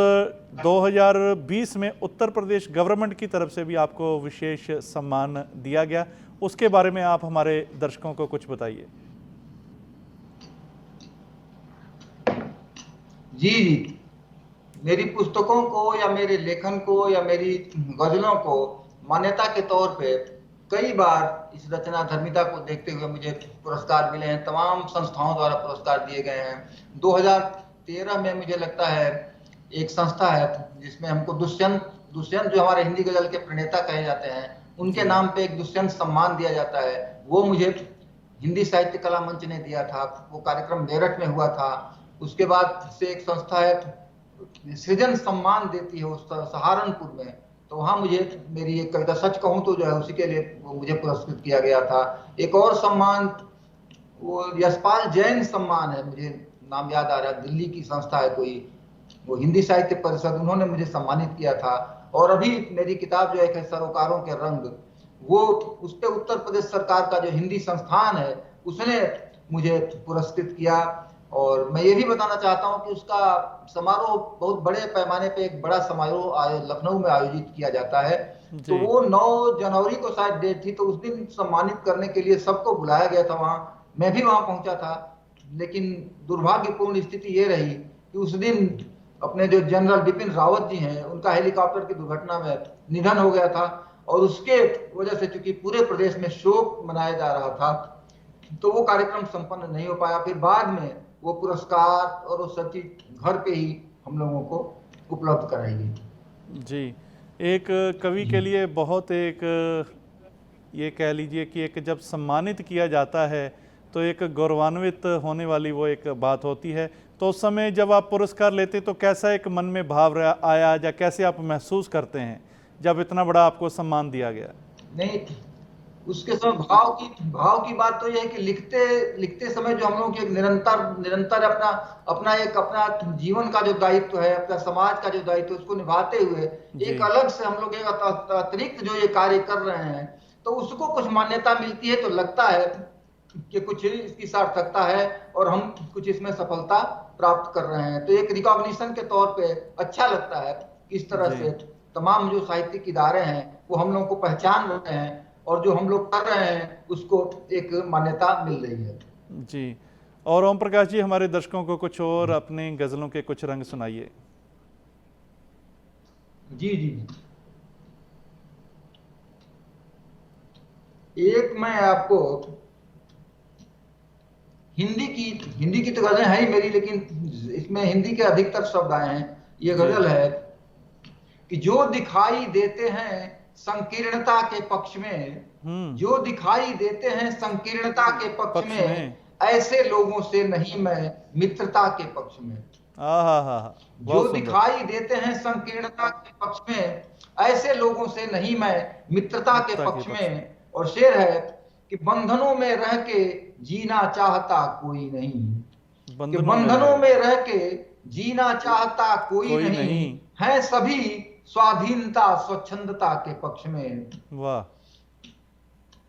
2020 में उत्तर प्रदेश गवर्नमेंट की तरफ से भी आपको विशेष सम्मान दिया गया। उसके बारे में आप हमारे दर्शकों को कुछ बताइए। जी, मेरी पुस्तकों को या मेरे लेखन को या मेरी गजलों को मान्यता के तौर पे कई बार इस रचना धर्मिता को देखते हुए मुझे पुरस्कार मिले हैं। तमाम संस्थाओं द्वारा पुरस्कार दिए गए हैं। 2013 में मुझे लगता है एक संस्था है जिसमें हमको दुष्यंत जो हमारे हिंदी गजल के प्रणेता कहे जाते हैं, उनके नाम पे एक दुष्यंत सम्मान दिया जाता है। वो मुझे हिंदी साहित्य कला मंच ने दिया था। वो कार्यक्रम मेरठ में हुआ था। उसके बाद से एक संस्था है सृजन सम्मान देती है उस सहारनपुर में, तो वहां मुझे मेरी एक कविता सच कहूं तो जो है उसी के लिए वो मुझे पुरस्कृत किया गया था। एक और सम्मान वो यशपाल जैन सम्मान है, मुझे नाम याद आ रहा है, दिल्ली की संस्था है कोई, वो हिंदी साहित्य परिषद, उन्होंने मुझे सम्मानित किया था। और अभी मेरी किताब जो है सरोकारों के रंग, वो उस पे उत्तर प्रदेश सरकार का जो हिंदी संस्थान है उसने मुझे पुरस्कृत किया। और मैं ये भी बताना चाहता हूं कि उसका समारोह बहुत बड़े पैमाने पे, एक बड़ा समारोह लखनऊ में आयोजित किया जाता है। तो वो 9 जनवरी को शायद डेट थी, तो उस दिन सम्मानित करने के लिए सबको बुलाया गया था वहां। मैं भी वहां पहुंचा था, लेकिन दुर्भाग्यपूर्ण स्थिति ये रही कि उस दिन अपने जो जनरल बिपिन रावत जी हैं, उनका हेलीकॉप्टर की दुर्घटना में निधन हो गया था, और उसके वजह से चूंकि पूरे प्रदेश में शोक मनाया जा रहा था, तो वो कार्यक्रम संपन्न नहीं हो पाया। फिर बाद में वो पुरस्कार और वो सब चीज घर पे ही हम लोगों को उपलब्ध कराई गई। जी, एक कवि के लिए बहुत एक, ये कह लीजिए कि एक जब सम्मानित किया जाता है तो एक गौरवान्वित होने वाली वो एक बात होती है। तो उस समय जब आप पुरस्कार लेते तो कैसा एक मन में भाव आया, या कैसे आप महसूस करते हैं जब इतना बड़ा आपको सम्मान दिया गया? नहीं, उसके समय भाव की बात तो यह है कि लिखते समय जो हम लोगों की एक निरंतर अपना जीवन का जो दायित्व है, अपना समाज का जो दायित्व है, उसको निभाते हुए एक अलग से हम लोग एक अतिरिक्त जो ये कार्य कर रहे हैं, तो उसको कुछ मान्यता मिलती है तो लगता है कि कुछ इसकी सार्थकता है और हम कुछ इसमें सफलता प्राप्त कर रहे हैं। तो एक रिकॉग्निशन के तौर पे अच्छा लगता है कि इस तरह से तमाम जो साहित्यिक इदारे हैं वो हम लोगों को पहचान रहे हैं, और जो हम लोग कर रहे हैं उसको एक मान्यता मिल रही है। जी। और ओम प्रकाश जी, हमारे दर्शकों को कुछ और अपनी गजलों के कुछ रंग सुनाइए। जी जी, एक मैं आपको हिंदी की तो गजलें है ही मेरी, लेकिन इसमें हिंदी के अधिकतर शब्द आए हैं। ये गजल है कि जो दिखाई देते हैं संकीर्णता के पक्ष में, जो दिखाई देते हैं संकीर्णता के पक्ष में, ऐसे लोगों से नहीं मैं मित्रता के पक्ष में। जो दिखाई देते हैं संकीर्णता के पक्ष में, ऐसे लोगों से नहीं मैं मित्रता के पक्ष में। और शेर है कि बंधनों में रह के जीना चाहता कोई नहीं, कि बंधनों में रह के जीना चाहता कोई नहीं, है सभी स्वाधीनता स्वच्छंदता के पक्ष में। वाह।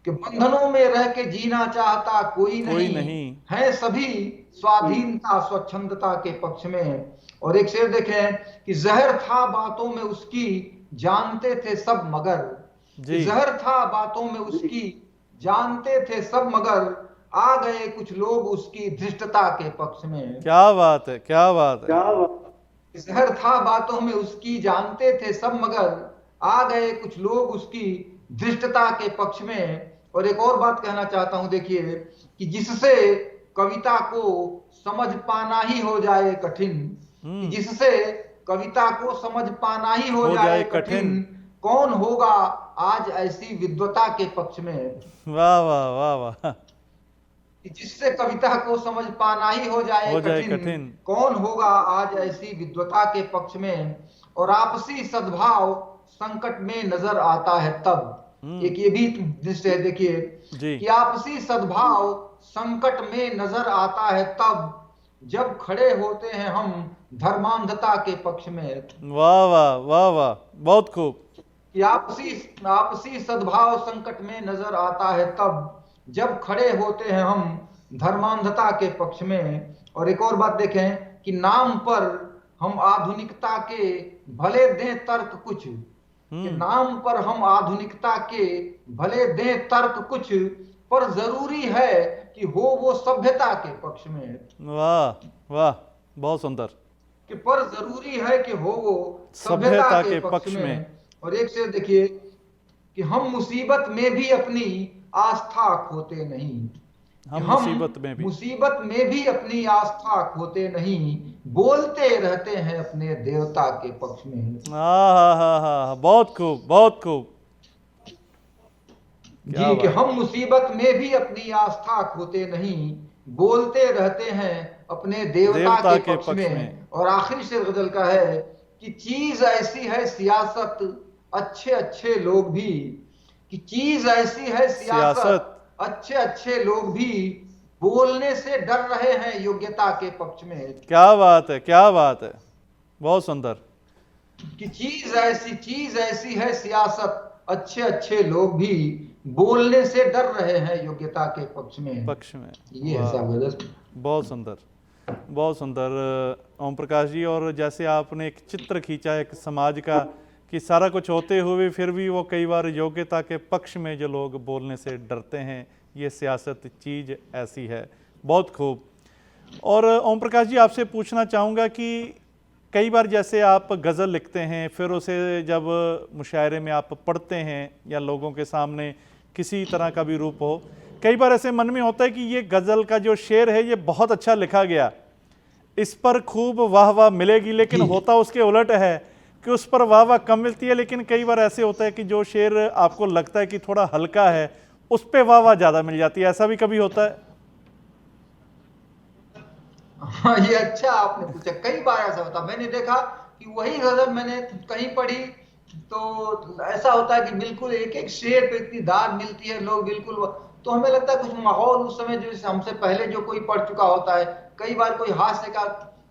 कि बंधनों में रह के जीना चाहता कोई नहीं, है सभी स्वाधीनता स्वच्छंदता के पक्ष में। और एक शेर देखें कि जहर था बातों में उसकी जानते थे सब मगर, जहर था बातों में उसकी जानते थे सब मगर, आ गए कुछ लोग उसकी धृष्टता के पक्ष में। क्या बात है, क्या बात है। जहर था बातों में उसकी जानते थे सब मगर, आ गए कुछ लोग उसकी धृष्टता के पक्ष में। और एक और बात कहना चाहता हूं, देखिए कि जिससे कविता को समझ पाना ही हो जाए कठिन, कि जिससे कविता को समझ पाना ही हो जाए कठिन, कौन होगा आज ऐसी विद्वता के पक्ष में। वाह वाह वाह वाह। जिससे कविता को समझ पाना ही हो जाए कठिन, कौन होगा आज ऐसी विद्वता के पक्ष में। और आपसी सद्भाव संकट में नजर आता है तब। एक ये भी दृश्य है, देखिए कि आपसी सद्भाव संकट में नजर आता है तब, जब खड़े होते हैं हम धर्मांधता के पक्ष में। वाह वाह वाह वाह, बहुत खूब। कि आपसी सद्भाव संकट में नजर आता है तब, जब खड़े होते हैं हम धर्मांधता के पक्ष में। और एक और बात देखें कि नाम पर हम आधुनिकता के भले दें तर्क कुछ, कि नाम पर हम आधुनिकता के भले दें तर्क कुछ, पर जरूरी है कि हो वो सभ्यता के पक्ष में। वाह वाह, बहुत सुंदर। कि पर जरूरी है कि हो वो सभ्यता के पक्ष में। और एक से देखिए कि हम मुसीबत में भी अपनी आस्था खोते नहीं, हम मुसीबत में भी अपनी आस्था खोते नहीं, बोलते रहते हैं अपने देवता के पक्ष में। हाँ, बहुत खूब बहुत खूब जी। कि हम मुसीबत में भी अपनी आस्था खोते नहीं, बोलते रहते हैं अपने देवता के पक्ष में। और आखिरी शेर गजल का है कि चीज ऐसी है सियासत अच्छे अच्छे लोग भी, कि चीज ऐसी है सियासत अच्छे अच्छे लोग भी, बोलने से डर रहे हैं योग्यता के पक्ष में। क्या बात है, क्या बात है, बहुत सुंदर। कि चीज ऐसी है सियासत अच्छे अच्छे लोग भी, बोलने से डर रहे हैं योग्यता के पक्ष में। ये है। बहुत सुंदर, बहुत सुंदर ओम प्रकाश जी। और जैसे आपने एक चित्र खींचा है एक समाज का, कि सारा कुछ होते हुए फिर भी वो कई बार योग्यता के पक्ष में जो लोग बोलने से डरते हैं, ये सियासत चीज़ ऐसी है। बहुत खूब। और ओम प्रकाश जी, आपसे पूछना चाहूँगा कि कई बार जैसे आप गज़ल लिखते हैं, फिर उसे जब मुशायरे में आप पढ़ते हैं या लोगों के सामने किसी तरह का भी रूप हो, कई बार ऐसे मन में होता है कि ये गज़ल का जो शेर है ये बहुत अच्छा लिखा गया, इस पर खूब वाह वाह मिलेगी, लेकिन होता उसके उलट है कि उस पर वाह वाह कम मिलती है। लेकिन कई बार ऐसे होता है कि जो शेर आपको लगता है कि थोड़ा हल्का है, उस पर वाह वाह ज़्यादा मिल जाती है। ऐसा भी कभी होता है? हाँ, ये अच्छा आपने पूछा। कई बार ऐसा होता, मैंने देखा कि वही गजल मैंने कहीं पढ़ी तो ऐसा होता है कि बिल्कुल एक एक शेर पे इतनी दाद मिलती है, लोग बिल्कुल, तो हमें लगता है कुछ माहौल उस समय जो हमसे पहले जो कोई पढ़ चुका होता है, कई बार कोई हास्य का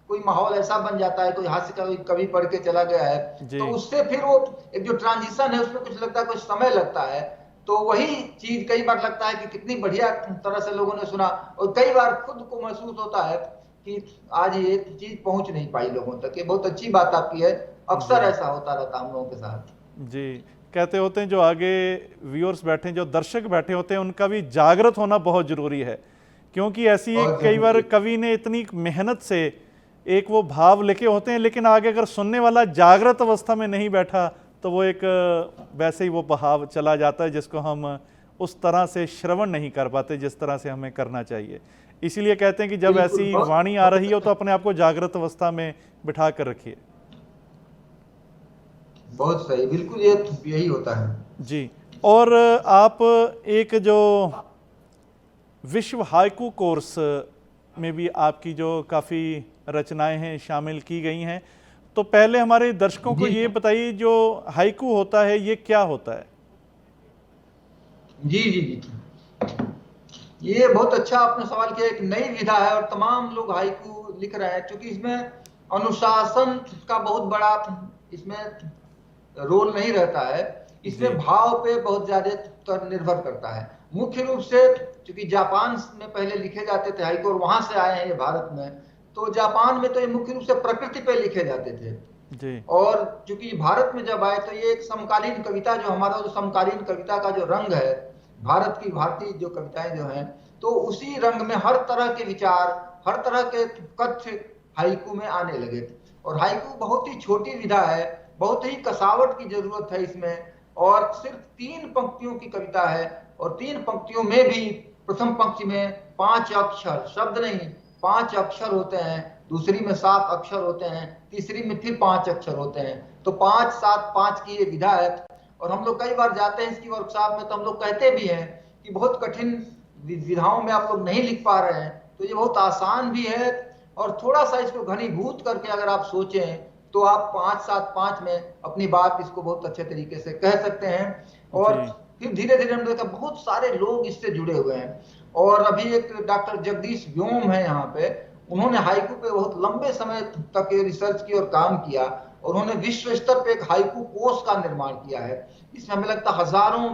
कोई माहौल ऐसा बन जाता है, कोई हास्य का कोई कवि पढ़ के चला गया है, तो उससे फिर वो एक जो ट्रांजिशन है उसमें कुछ लगता है, कुछ समय लगता है। तो वही चीज कई बार लगता है कि कितनी बढ़िया तरह से लोगों ने सुना, और कई बार खुद को महसूस होता है कि आज ये चीज पहुंच नहीं पाई लोगों तक। ये बहुत अच्छी बात आपकी है, अक्सर ऐसा होता रहता हम लोगों के साथ। जी, कहते होते हैं जो आगे व्यूअर्स बैठे, जो दर्शक बैठे होते हैं, उनका भी जागृत होना बहुत जरूरी है, क्योंकि ऐसी कई बार कवि ने इतनी मेहनत से एक वो भाव लिखे होते हैं, लेकिन आगे अगर सुनने वाला जागृत अवस्था में नहीं बैठा तो वो एक वैसे ही वो भाव चला जाता है, जिसको हम उस तरह से श्रवण नहीं कर पाते जिस तरह से हमें करना चाहिए। इसीलिए कहते हैं कि जब ऐसी वाणी आ रही हो तो अपने आप को जागृत अवस्था में बिठा कर रखिए। बहुत सही, बिल्कुल यही होता है जी। और आप एक जो विश्व हाइकू कोर्स में भी आपकी जो काफ़ी रचनाएं हैं शामिल की गई हैं, तो पहले हमारे दर्शकों को ये बताइए जो हाइकू होता है ये क्या होता है? जी जी जी, ये बहुत अच्छा आपने सवाल किया। एक नई विधा है और तमाम लोग हाइकू लिख रहे हैं, क्योंकि इसमें अनुशासन का बहुत बड़ा इसमें रोल नहीं रहता है, इसमें भाव पे बहुत ज्यादा निर्भर करता है। मुख्य रूप से क्योंकि जापान में पहले लिखे जाते थे हाइकू और वहां से आए हैं ये भारत में, तो जापान में तो ये मुख्य रूप से प्रकृति पे लिखे जाते थे जी। और चूंकि भारत में जब आए तो ये एक समकालीन कविता, जो हमारा जो समकालीन कविता का जो रंग है, भारत की भारतीय जो कविताएं जो हैं, तो उसी रंग में हर तरह के विचार, हर तरह के कथ्य हाइकू में आने लगे। और हाइकू बहुत ही छोटी विधा है, बहुत ही कसावट की जरूरत है इसमें, और सिर्फ 3 पंक्तियों की कविता है, और 3 पंक्तियों में भी प्रथम पंक्ति में 5 अक्षर, शब्द नहीं 5 अक्षर होते हैं, दूसरी में 7 अक्षर होते हैं, तीसरी में फिर 5 अक्षर होते हैं। तो 5 7 5 की ये विधा है। और हम लोग कई बार जाते हैं इसकी वर्कशॉप में, तो हम लोग कहते भी हैं कि बहुत कठिन विधाओं में आप लोग नहीं लिख पा रहे हैं, तो ये बहुत आसान भी है। और थोड़ा सा इसको घनीभूत करके अगर आप सोचें तो आप 5 7 5 में अपनी बात इसको बहुत अच्छे तरीके से कह सकते हैं। और फिर धीरे धीरे हम देखा बहुत सारे लोग इससे जुड़े हुए हैं। और अभी एक डॉक्टर जगदीश व्योम है यहाँ पे, उन्होंने हाइकू पे बहुत लंबे समय तक रिसर्च की और काम किया, और उन्होंने विश्व स्तर पे एक हाइकू कोष का निर्माण किया है। इसमें हमें लगता है हजारों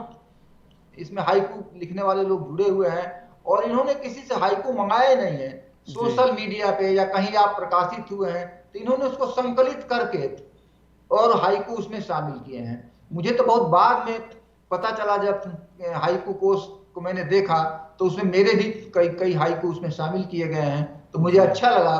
इसमें हाइकू लिखने वाले लोग जुड़े हुए हैं। और इन्होंने किसी से हाइकू मंगाए नहीं है, सोशल मीडिया पे या कहीं आप प्रकाशित हुए हैं तो इन्होंने उसको संकलित करके और हाइकू उसमें शामिल किए हैं। मुझे तो बहुत बाद में पता चला, जब हाइकू कोष को मैंने देखा तो उसमें मेरे भी कई हाइकू उसमें शामिल किए गए हैं। तो मुझे अच्छा लगा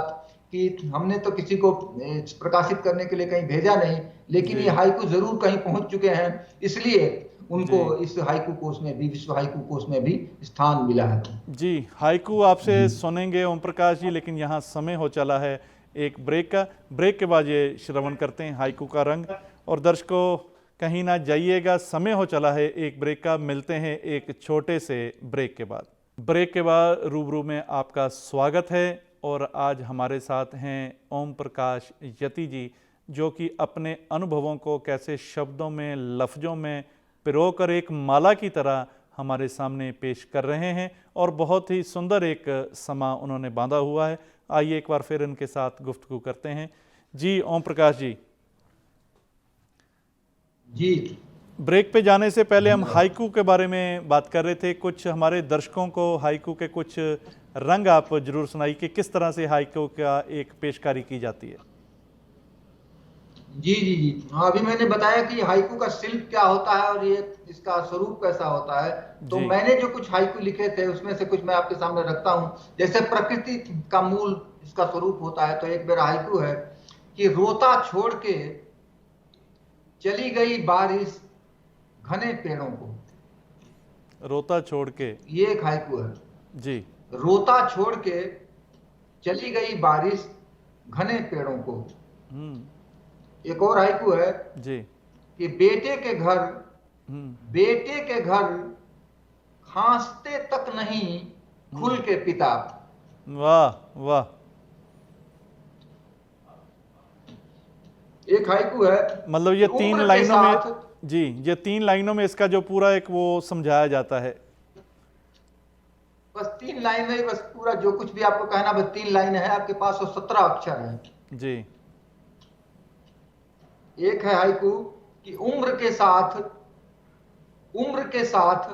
कि हमने तो किसी को प्रकाशित करने के लिए कहीं भेजा नहीं, लेकिन ये हाइकू जरूर कहीं पहुंच चुके हैं, इसलिए उनको इस हाइकू कोष में भी, विश्व हाइकू कोष में भी स्थान मिला है। जी, हाइकू आपसे सुनेंगे ओम प्रकाश जी, लेकिन यहाँ समय हो चला है एक ब्रेक का। ब्रेक के बाद ये श्रवण करते हैं हाइकू का रंग। और दर्शकों कहीं ना जाइएगा, समय हो चला है एक ब्रेक का। मिलते हैं एक छोटे से ब्रेक के बाद। ब्रेक के बाद रूबरू में आपका स्वागत है। और आज हमारे साथ हैं ओम प्रकाश यति जी, जो कि अपने अनुभवों को कैसे शब्दों में, लफ्ज़ों में पिरोकर एक माला की तरह हमारे सामने पेश कर रहे हैं। और बहुत ही सुंदर एक समा उन्होंने बांधा हुआ है। आइए एक बार फिर इनके साथ गुफ्तगू करते हैं। जी ओम प्रकाश जी। जी, ब्रेक पे जाने से पहले हम हाइकू के बारे में बात कर रहे थे। कुछ हमारे दर्शकों को हाइकू के कुछ रंग आप जरूर सुनाइए कि किस तरह से हाइकू का एक पेशकारी की जाती है। जी जी जी हाँ, अभी मैंने बताया कि हाइकू का शिल्प क्या होता है और ये इसका स्वरूप कैसा होता है। तो मैंने जो कुछ हाइकू लिखे थे उसमें से कुछ मैं आपके सामने रखता हूँ। जैसे प्रकृति का मूल इसका स्वरूप होता है, तो एक मेरा हाइकू है कि रोता छोड़ के चली गई बारिश घने पेड़ों को। रोता छोड़ के, ये एक हाइकू है जी। रोता छोड़ के चली गई बारिश घने पेड़ों को। एक और हाइकू है जी कि बेटे के घर खांसते तक नहीं खुल के पिता। वाह वाह। एक हाइकू है, मतलब ये 3 लाइनों में, जी ये 3 लाइनों में इसका जो पूरा एक वो समझाया जाता है। बस 3 लाइन में, बस पूरा जो कुछ भी आपको कहना, बस 3 लाइन है आपके पास और 17 अक्षर है। जी। एक है हाइकू कि उम्र के साथ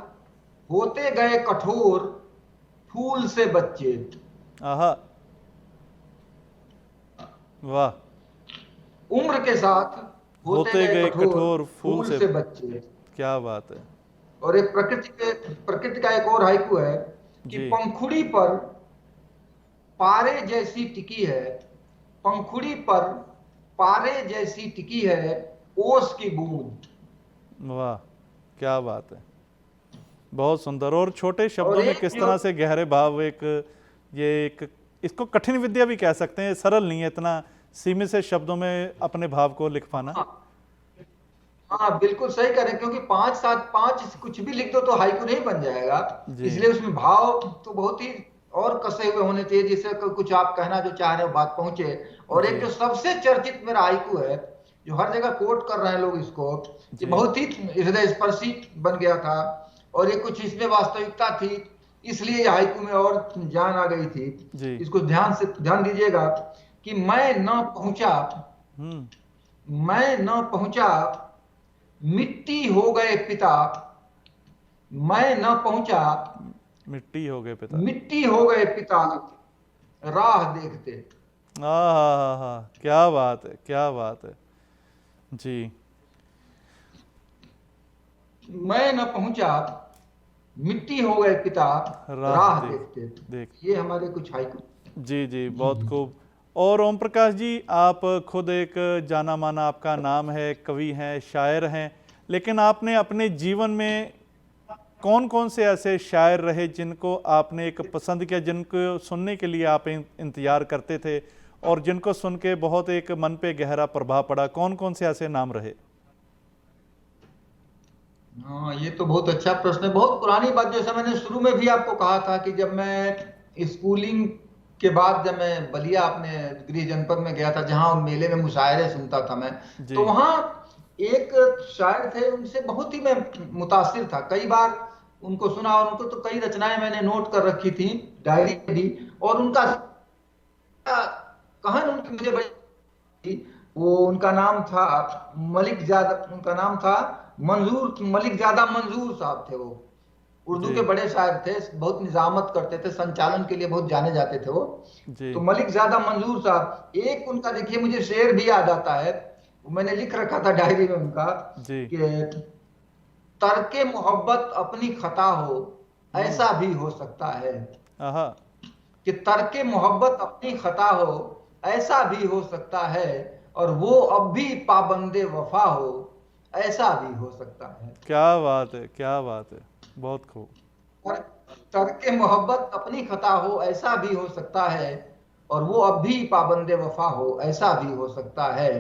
होते गए कठोर फूल से बच्चे। आहा, वाह। उम्र के साथ होते गए कठोर फूल से बच्चे, क्या बात है। और एक प्रकृति का एक और हाइकू है कि पंखुड़ी पर पारे जैसी टिकी है, पंखुड़ी पर पारे जैसी टिकी है ओस की बूंद। वाह, क्या बात है, बहुत सुंदर। और छोटे शब्दों में किस तरह से गहरे भाव, एक इसको कठिन विद्या भी कह सकते हैं, सरल नहीं है इतना सीमित से शब्दों में अपने भाव को लिख पाना। हाँ बिल्कुल सही कह रहे हैं, क्योंकि 5 7 5 कुछ भी लिख दो तो हाइकू नहीं बन जाएगा, इसलिए उसमें भाव तो बहुत ही और कसे हुए होने चाहिए, जिससे कुछ आप कहना जो चाह रहे हो बात पहुंचे। और एक जो सबसे चर्चित मेरा हाइकू है, जो हर जगह कोट कर रहे हैं लोग इसको, ये बहुत ही हृदय स्पर्शी बन गया था और ये कुछ इसमें वास्तविकता थी, इसलिए हाइकू में और जान आ गई थी। इसको ध्यान दीजिएगा कि मैं न पहुंचा मिट्टी हो गए पिता, मैं न पहुंचा मिट्टी हो गए पिता राह देखते। क्या बात है, क्या बात है जी। मैं न पहुंचा मिट्टी हो गए पिता राह देखते। ये हमारे कुछ हाइकू। जी जी, बहुत खूब। और ओम प्रकाश जी, आप खुद एक जाना माना, आपका नाम है, कवि हैं, शायर हैं, लेकिन आपने अपने जीवन में कौन कौन से ऐसे शायर रहे जिनको आपने एक पसंद किया, जिनको सुनने के लिए आप इंतजार करते थे और जिनको सुन के बहुत एक मन पे गहरा प्रभाव पड़ा? कौन कौन से ऐसे नाम रहे? हाँ, ये तो बहुत अच्छा प्रश्न है। बहुत पुरानी बात, जैसे मैंने शुरू में भी आपको कहा था कि जब मैं स्कूलिंग के बाद जब मैं बलिया अपने गृह जनपद में गया था, जहाँ मेले में मुशायरे सुनता था मैं, जी तो वहाँ एक शायर थे, उनसे बहुत ही मैं मुतासिर था। कई बार उनको सुना और उनको तो कई रचनाएं मैंने नोट कर रखी थी, डायरी दी। और उनका कहन उनकी मुझे बड़ी, वो उनका नाम था मलिक ज्यादा, उनका नाम था मंजूर, मलिक ज्यादा मंजूर साहब थे वो। उर्दू जी के बड़े शायर थे, बहुत निजामत करते थे, संचालन के लिए बहुत जाने जाते थे वो। जी तो मलिक ज्यादा मंजूर साहब, एक उनका देखिए मुझे शेर भी याद आता है, वो मैंने लिख रखा था डायरी में उनका, जी। कि तर्के मोहब्बत अपनी खता हो, ऐसा भी हो सकता है। आहा। कि तर्के मोहब्बत अपनी खता हो, ऐसा भी हो सकता है। और वो अब भी पाबंदे वफा हो, ऐसा भी हो सकता है। क्या बात है, क्या बात है, बहुत खूब। तर्के मोहब्बत अपनी खता हो, ऐसा भी हो सकता है। और वो अब भी पाबंदे वफा हो, ऐसा भी हो सकता है।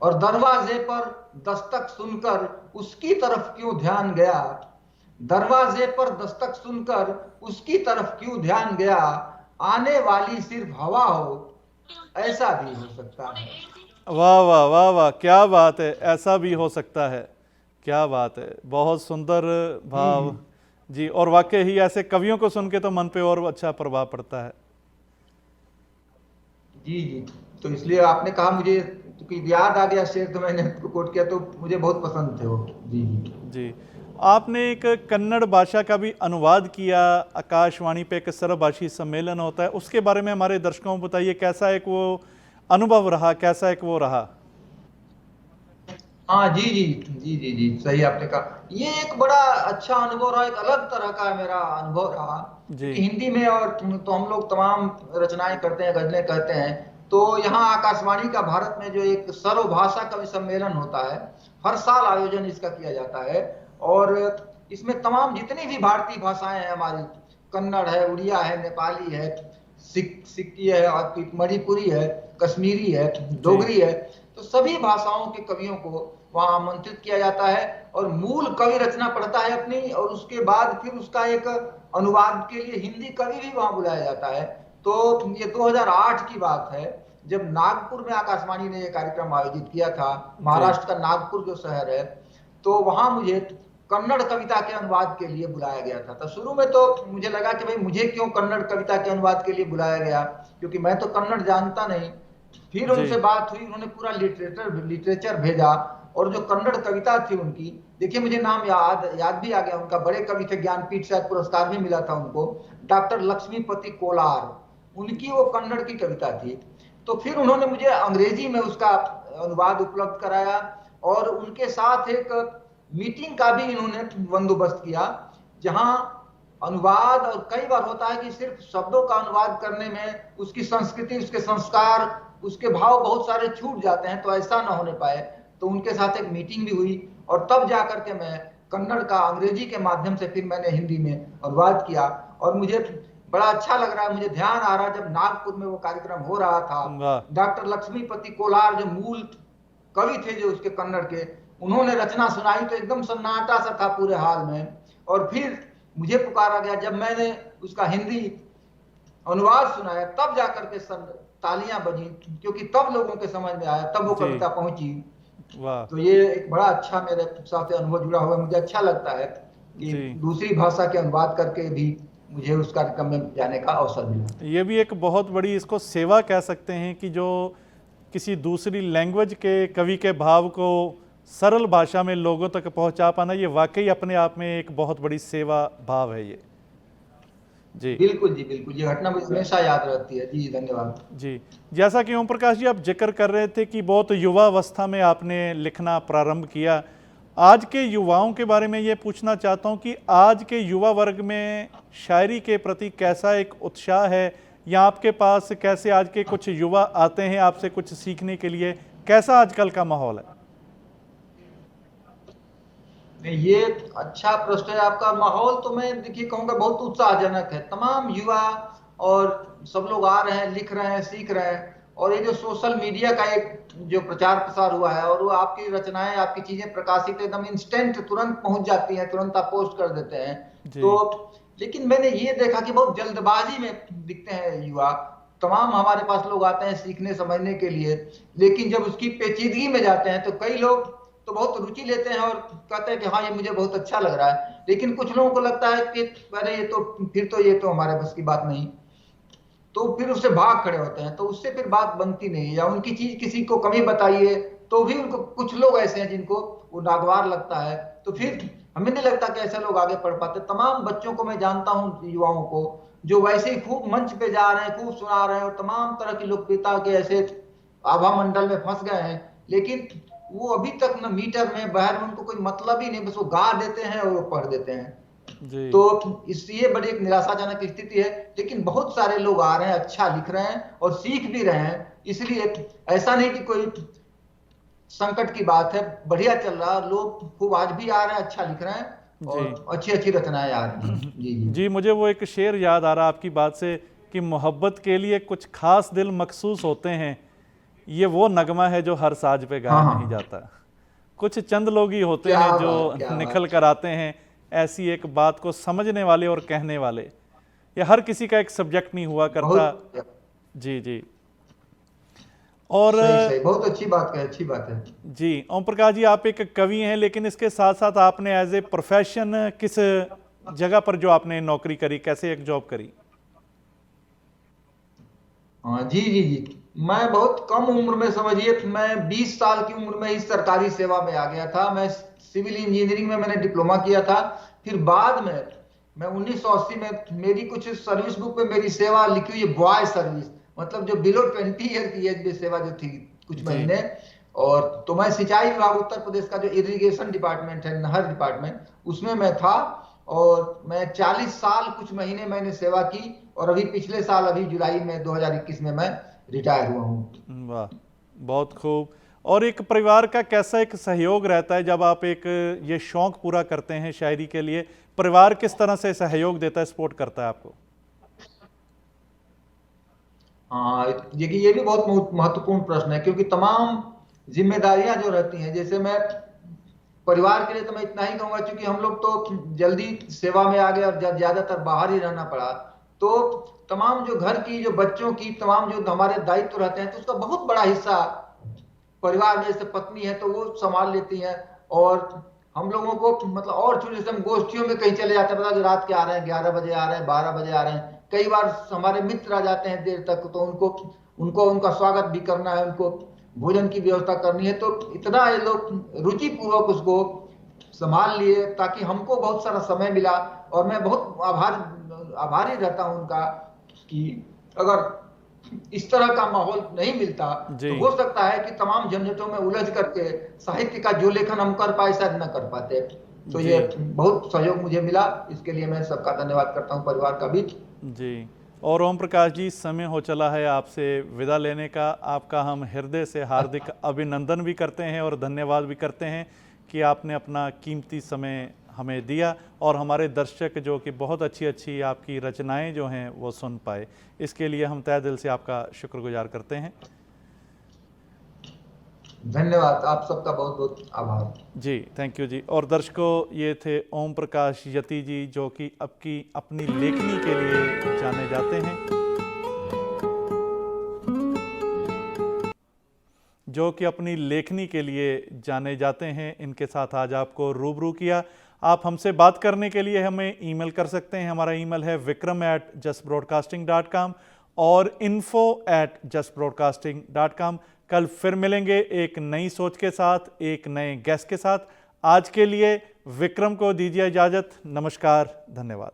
और दरवाजे पर दस्तक सुनकर उसकी तरफ क्यों ध्यान गया, दरवाजे पर दस्तक सुनकर उसकी तरफ क्यों ध्यान गया। आने वाली सिर्फ हवा हो, ऐसा भी हो सकता है। वाह वाह वाह वाह, क्या बात है, ऐसा भी हो सकता है। क्या बात है, बहुत सुंदर भाव। जी जी, और वाकई ही ऐसे कवियों को सुन के तो मन पे और अच्छा प्रभाव पड़ता है। जी जी। तो इसलिए आपने कहा मुझे तो याद आ गया शेर, तो मैंने कोट किया, तो मुझे बहुत पसंद थे वो। जी जी। जी, आपने एक कन्नड़ भाषा का भी अनुवाद किया, आकाशवाणी पे एक सर्वभाषी सम्मेलन होता है, उसके बारे में हमारे दर्शकों को बताइए, कैसा एक वो अनुभव रहा, कैसा एक वो रहा? हाँ जी जी जी जी जी, सही आपने कहा। ये एक बड़ा अच्छा अनुभव रहा, एक अलग तरह का मेरा अनुभव रहा। जी क्योंकि हिंदी में और तो हम लोग तमाम रचनाएं करते हैं, गजलें कहते हैं। तो यहाँ आकाशवाणी का भारत में जो एक सर्वभाषा कवि सम्मेलन होता है, हर साल आयोजन इसका किया जाता है। और इसमें तमाम जितनी भी भारतीय भाषाएं हैं हमारी, कन्नड़ है, उड़िया है, नेपाली है, सिक्की है, आपकी मणिपुरी है, कश्मीरी है, जी डोगरी है, तो सभी भाषाओं के कवियों को वहां आमंत्रित किया जाता है। और मूल कवि रचना पढ़ता है अपनी, और उसके बाद फिर उसका एक अनुवाद के लिए हिंदी कवि भी वहां बुलाया जाता है। तो ये 2008 की बात है, जब नागपुर में आकाशवाणी ने यह कार्यक्रम आयोजित किया था। जी महाराष्ट्र का नागपुर जो शहर है, तो वहां मुझे कन्नड़ कविता के अनुवाद के लिए बुलाया गया था। तो शुरू में तो मुझे लगा कि भाई मुझे क्यों कन्नड़ कविता के अनुवाद के लिए बुलाया गया, क्योंकि मैं तो कन्नड़ जानता नहीं। फिर जी उनसे बात हुई, उन्होंने पूरा लिटरेचर भेजा। और जो कन्नड़ कविता थी उनकी, देखिए मुझे नाम याद भी आ गया उनका, बड़े कवि थे, ज्ञानपीठ शायद पुरस्कार भी मिला था उनको, डॉक्टर लक्ष्मीपति कोलार, उनकी वो कन्नड़ की कविता थी। तो फिर उन्होंने मुझे अंग्रेजी में उसका अनुवाद उपलब्ध कराया, और उनके साथ एक मीटिंग का भी इन्होंने बंदोबस्त किया, जहां अनुवाद, और कई बार होता है कि सिर्फ शब्दों का अनुवाद करने में उसकी संस्कृति, उसके संस्कार, उसके भाव बहुत सारे छूट जाते हैं, तो ऐसा ना होने पाए। तो उनके साथ एक मीटिंग भी हुई, और तब जाकर के मैं कन्नड़ का अंग्रेजी के माध्यम से फिर मैंने हिंदी में अनुवाद किया। और मुझे बड़ा अच्छा लग रहा है, मुझे ध्यान आ रहा है जब नागपुर में वो कार्यक्रम हो रहा था, वाह। डॉक्टर लक्ष्मीपति कोलार जो मूल कवि थे जो उसके कन्नड़ के, उन्होंने रचना सुनाई, तो एकदम सन्नाटा सा था पूरे हाल में। और फिर मुझे पुकारा गया, जब मैंने उसका हिंदी अनुवाद सुनाया, तब जाकर के तालियां बजी, क्योंकि तब लोगों के समझ में आया, तब वो जी कविता पहुंची। वाह। तो ये एक बड़ा अच्छा मेरे साथ अनुभव जुड़ा हुआ है। मुझे अच्छा लगता है कि जी, दूसरी भाषा के अनुवाद करके भी मुझे उस कार्यक्रम में जाने का अवसर मिला। ये भी एक बहुत बड़ी, इसको सेवा कह सकते हैं, कि जो किसी दूसरी लैंग्वेज के कवि के भाव को सरल भाषा में लोगों तक पहुंचा पाना, ये वाकई अपने आप में एक बहुत बड़ी सेवा भाव है ये। जी बिल्कुल जी, बिल्कुल, ये घटना मुझे हमेशा याद रहती है जी। धन्यवाद। जी, जैसा कि ओम प्रकाश जी आप जिक्र कर रहे थे कि बहुत युवा अवस्था में आपने लिखना प्रारंभ किया, आज के युवाओं के बारे में ये पूछना चाहता हूँ कि आज के युवा वर्ग में शायरी के प्रति कैसा एक उत्साह है, या आपके पास कैसे आज के कुछ युवा आते हैं आपसे कुछ सीखने के लिए, कैसा आजकल का माहौल है? नहीं, ये अच्छा प्रश्न है आपका। माहौल तो मैं देखिए कहूंगा बहुत उत्साहजनक है। तमाम युवा और सब लोग आ रहे हैं, लिख रहे हैं, सीख रहे हैं। और ये जो सोशल मीडिया का एक जो प्रचार प्रसार हुआ है, और वो आपकी रचनाएं, आपकी चीजें प्रकाशित एकदम इंस्टेंट तुरंत पहुंच जाती हैं, तुरंत आप पोस्ट कर देते हैं। जी तो लेकिन मैंने ये देखा कि बहुत जल्दबाजी में दिखते हैं युवा। तमाम हमारे पास लोग आते हैं सीखने समझने के लिए, लेकिन जब उसकी पेचीदगी में जाते हैं तो कई लोग तो बहुत रुचि लेते हैं और कहते हैं कि हाँ ये मुझे बहुत अच्छा लग रहा है। लेकिन कुछ लोगों को लगता है कि अरे ये तो हमारे बस की बात नहीं। तो फिर उससे भाग खड़े होते हैं, तो उससे फिर बात बनती नहीं है। या उनकी चीज किसी को कमी बताइए तो भी उनको, कुछ लोग ऐसे हैं जिनको वो नागवार लगता है, तो फिर हमें नहीं लगता कि ऐसे लोग आगे पढ़ पाते। तमाम बच्चों को मैं जानता हूँ, युवाओं को, जो वैसे ही खूब मंच पे जा रहे हैं, खूब सुना रहे हैं और तमाम तरह की लोकप्रियता के ऐसे आभा मंडल में फंस गए हैं, लेकिन वो अभी तक न मीटर में बहर में उनको कोई मतलब ही नहीं, बस वो गा देते हैं और वो पढ़ देते हैं। जी तो इसलिए बड़ी एक निराशाजनक स्थिति है। लेकिन बहुत सारे लोग आ रहे हैं, अच्छा लिख रहे हैं और सीख भी रहे हैं। इसलिए ऐसा नहीं कि कोई संकट की बात है, बढ़िया चल रहा है। लोग खूब आज भी आ रहे हैं, अच्छा लिख रहे हैं जी और अच्छी अच्छी रचनाएं आ रही हैं। जी जी। जी, मुझे वो एक शेर याद आ रहा आपकी बात से कि मोहब्बत के लिए कुछ खास दिल मखसूस होते हैं, ये वो नगमा है जो हर साज पे हाँ गाया नहीं हाँ, जाता। कुछ चंद लोग ही होते क्या हैं जो बात, क्या निखल बात। कर आते हैं ऐसी एक बात को समझने वाले और कहने वाले। ये हर किसी का एक सब्जेक्ट नहीं हुआ करता। बहुत जी जी। और सही सही, बहुत अच्छी बात है, अच्छी बात है। जी, ओम प्रकाश जी, आप एक कवि हैं, लेकिन इसके साथ साथ आपने एज ए प्रोफेशन किस जगह पर जो आपने नौकरी करी, कैसे एक जॉब करी? हाँ जी जी जी। मैं बहुत कम उम्र में, समझिए मैं 20 साल की उम्र में ही सरकारी सेवा में आ गया था। मैं सिविल इंजीनियरिंग में मैंने डिप्लोमा किया था। फिर बाद में मैं 1980 में, मेरी कुछ सर्विस बुक पे मेरी सेवा लिखी हुई है, बॉय सर्विस, मतलब जो बिलो 20 ईयर की एज में सेवा जो थी, कुछ जी महीने। और तो मैं सिंचाई विभाग उत्तर प्रदेश का जो इरिगेशन डिपार्टमेंट है, नहर डिपार्टमेंट, उसमें मैं था। और मैं 40 साल कुछ महीने मैंने सेवा की। और अभी पिछले साल, अभी जुलाई में 2021 में मैं रिटायर हुआ हूँ। वाह, बहुत खूब। और एक परिवार का कैसा एक सहयोग रहता है जब आप एक ये शौक पूरा करते हैं शायरी के लिए? परिवार किस तरह से सहयोग देता है, सपोर्ट करता है आपको? हाँ, ये भी बहुत महत्वपूर्ण प्रश्न है, क्योंकि तमाम जिम्मेदारियां जो रहती हैं, जैसे मैं परिवार के लिए तो मैं इतना ही कहूंगा, क्योंकि हम लोग तो जल्दी सेवा में आ गए और ज्यादातर बाहर ही रहना पड़ा। तो तमाम जो घर की, जो बच्चों की, तमाम जो हमारे दायित्व रहते हैं, तो उसका बहुत बड़ा हिस्सा परिवार में, जैसे पत्नी है तो वो संभाल लेती है। और हम लोगों को मतलब और छोटे, जैसे हम गोष्ठियों में कहीं चले जाते हैं, पता रात के आ रहे हैं, 11 बजे आ रहे हैं, 12 बजे आ रहे हैं। कई बार हमारे मित्र आ जाते हैं देर तक, तो उनको उनको उनका स्वागत भी करना है, उनको भोजन की व्यवस्था करनी है। तो इतना ये लोग रुचि पूर्वक उसको संभाल लिए, ताकि हमको बहुत सारा समय मिला। और मैं बहुत आभारी रहता हूं उनका, कि अगर इस तरह का माहौल नहीं मिलता जी तो हो सकता है कि तमाम झंझटों में उलझ करके साहित्य का जो लेखन हम कर पाए, शायद न कर पाते। तो जी ये बहुत सहयोग मुझे मिला, इसके लिए मैं सबका धन्यवाद करता हूं, परिवार का भी। जी। और ओम प्रकाश जी, समय हो चला है आपसे विदा लेने का। आपका हम हृदय से हार्दिक अभिनंदन भी करते हैं और धन्यवाद भी करते हैं कि आपने अपना कीमती समय हमें दिया और हमारे दर्शक जो कि बहुत अच्छी अच्छी आपकी रचनाएं जो हैं वो सुन पाए। इसके लिए हम तहे दिल से आपका शुक्रगुजार करते हैं। धन्यवाद, आप सबका बहुत बहुत आभार। जी, थैंक यू जी। और दर्शकों, ये थे ओम प्रकाश यति जी, जो कि अपनी लेखनी के लिए जाने जाते हैं, जो कि अपनी लेखनी के लिए जाने जाते हैं। इनके साथ आज आपको रूबरू किया। आप हमसे बात करने के लिए हमें ईमेल कर सकते हैं। हमारा ईमेल है vikram@justbroadcasting.com और info@justbroadcasting.com। कल फिर मिलेंगे एक नई सोच के साथ, एक नए गेस्ट के साथ। आज के लिए विक्रम को दीजिए इजाज़त। नमस्कार, धन्यवाद।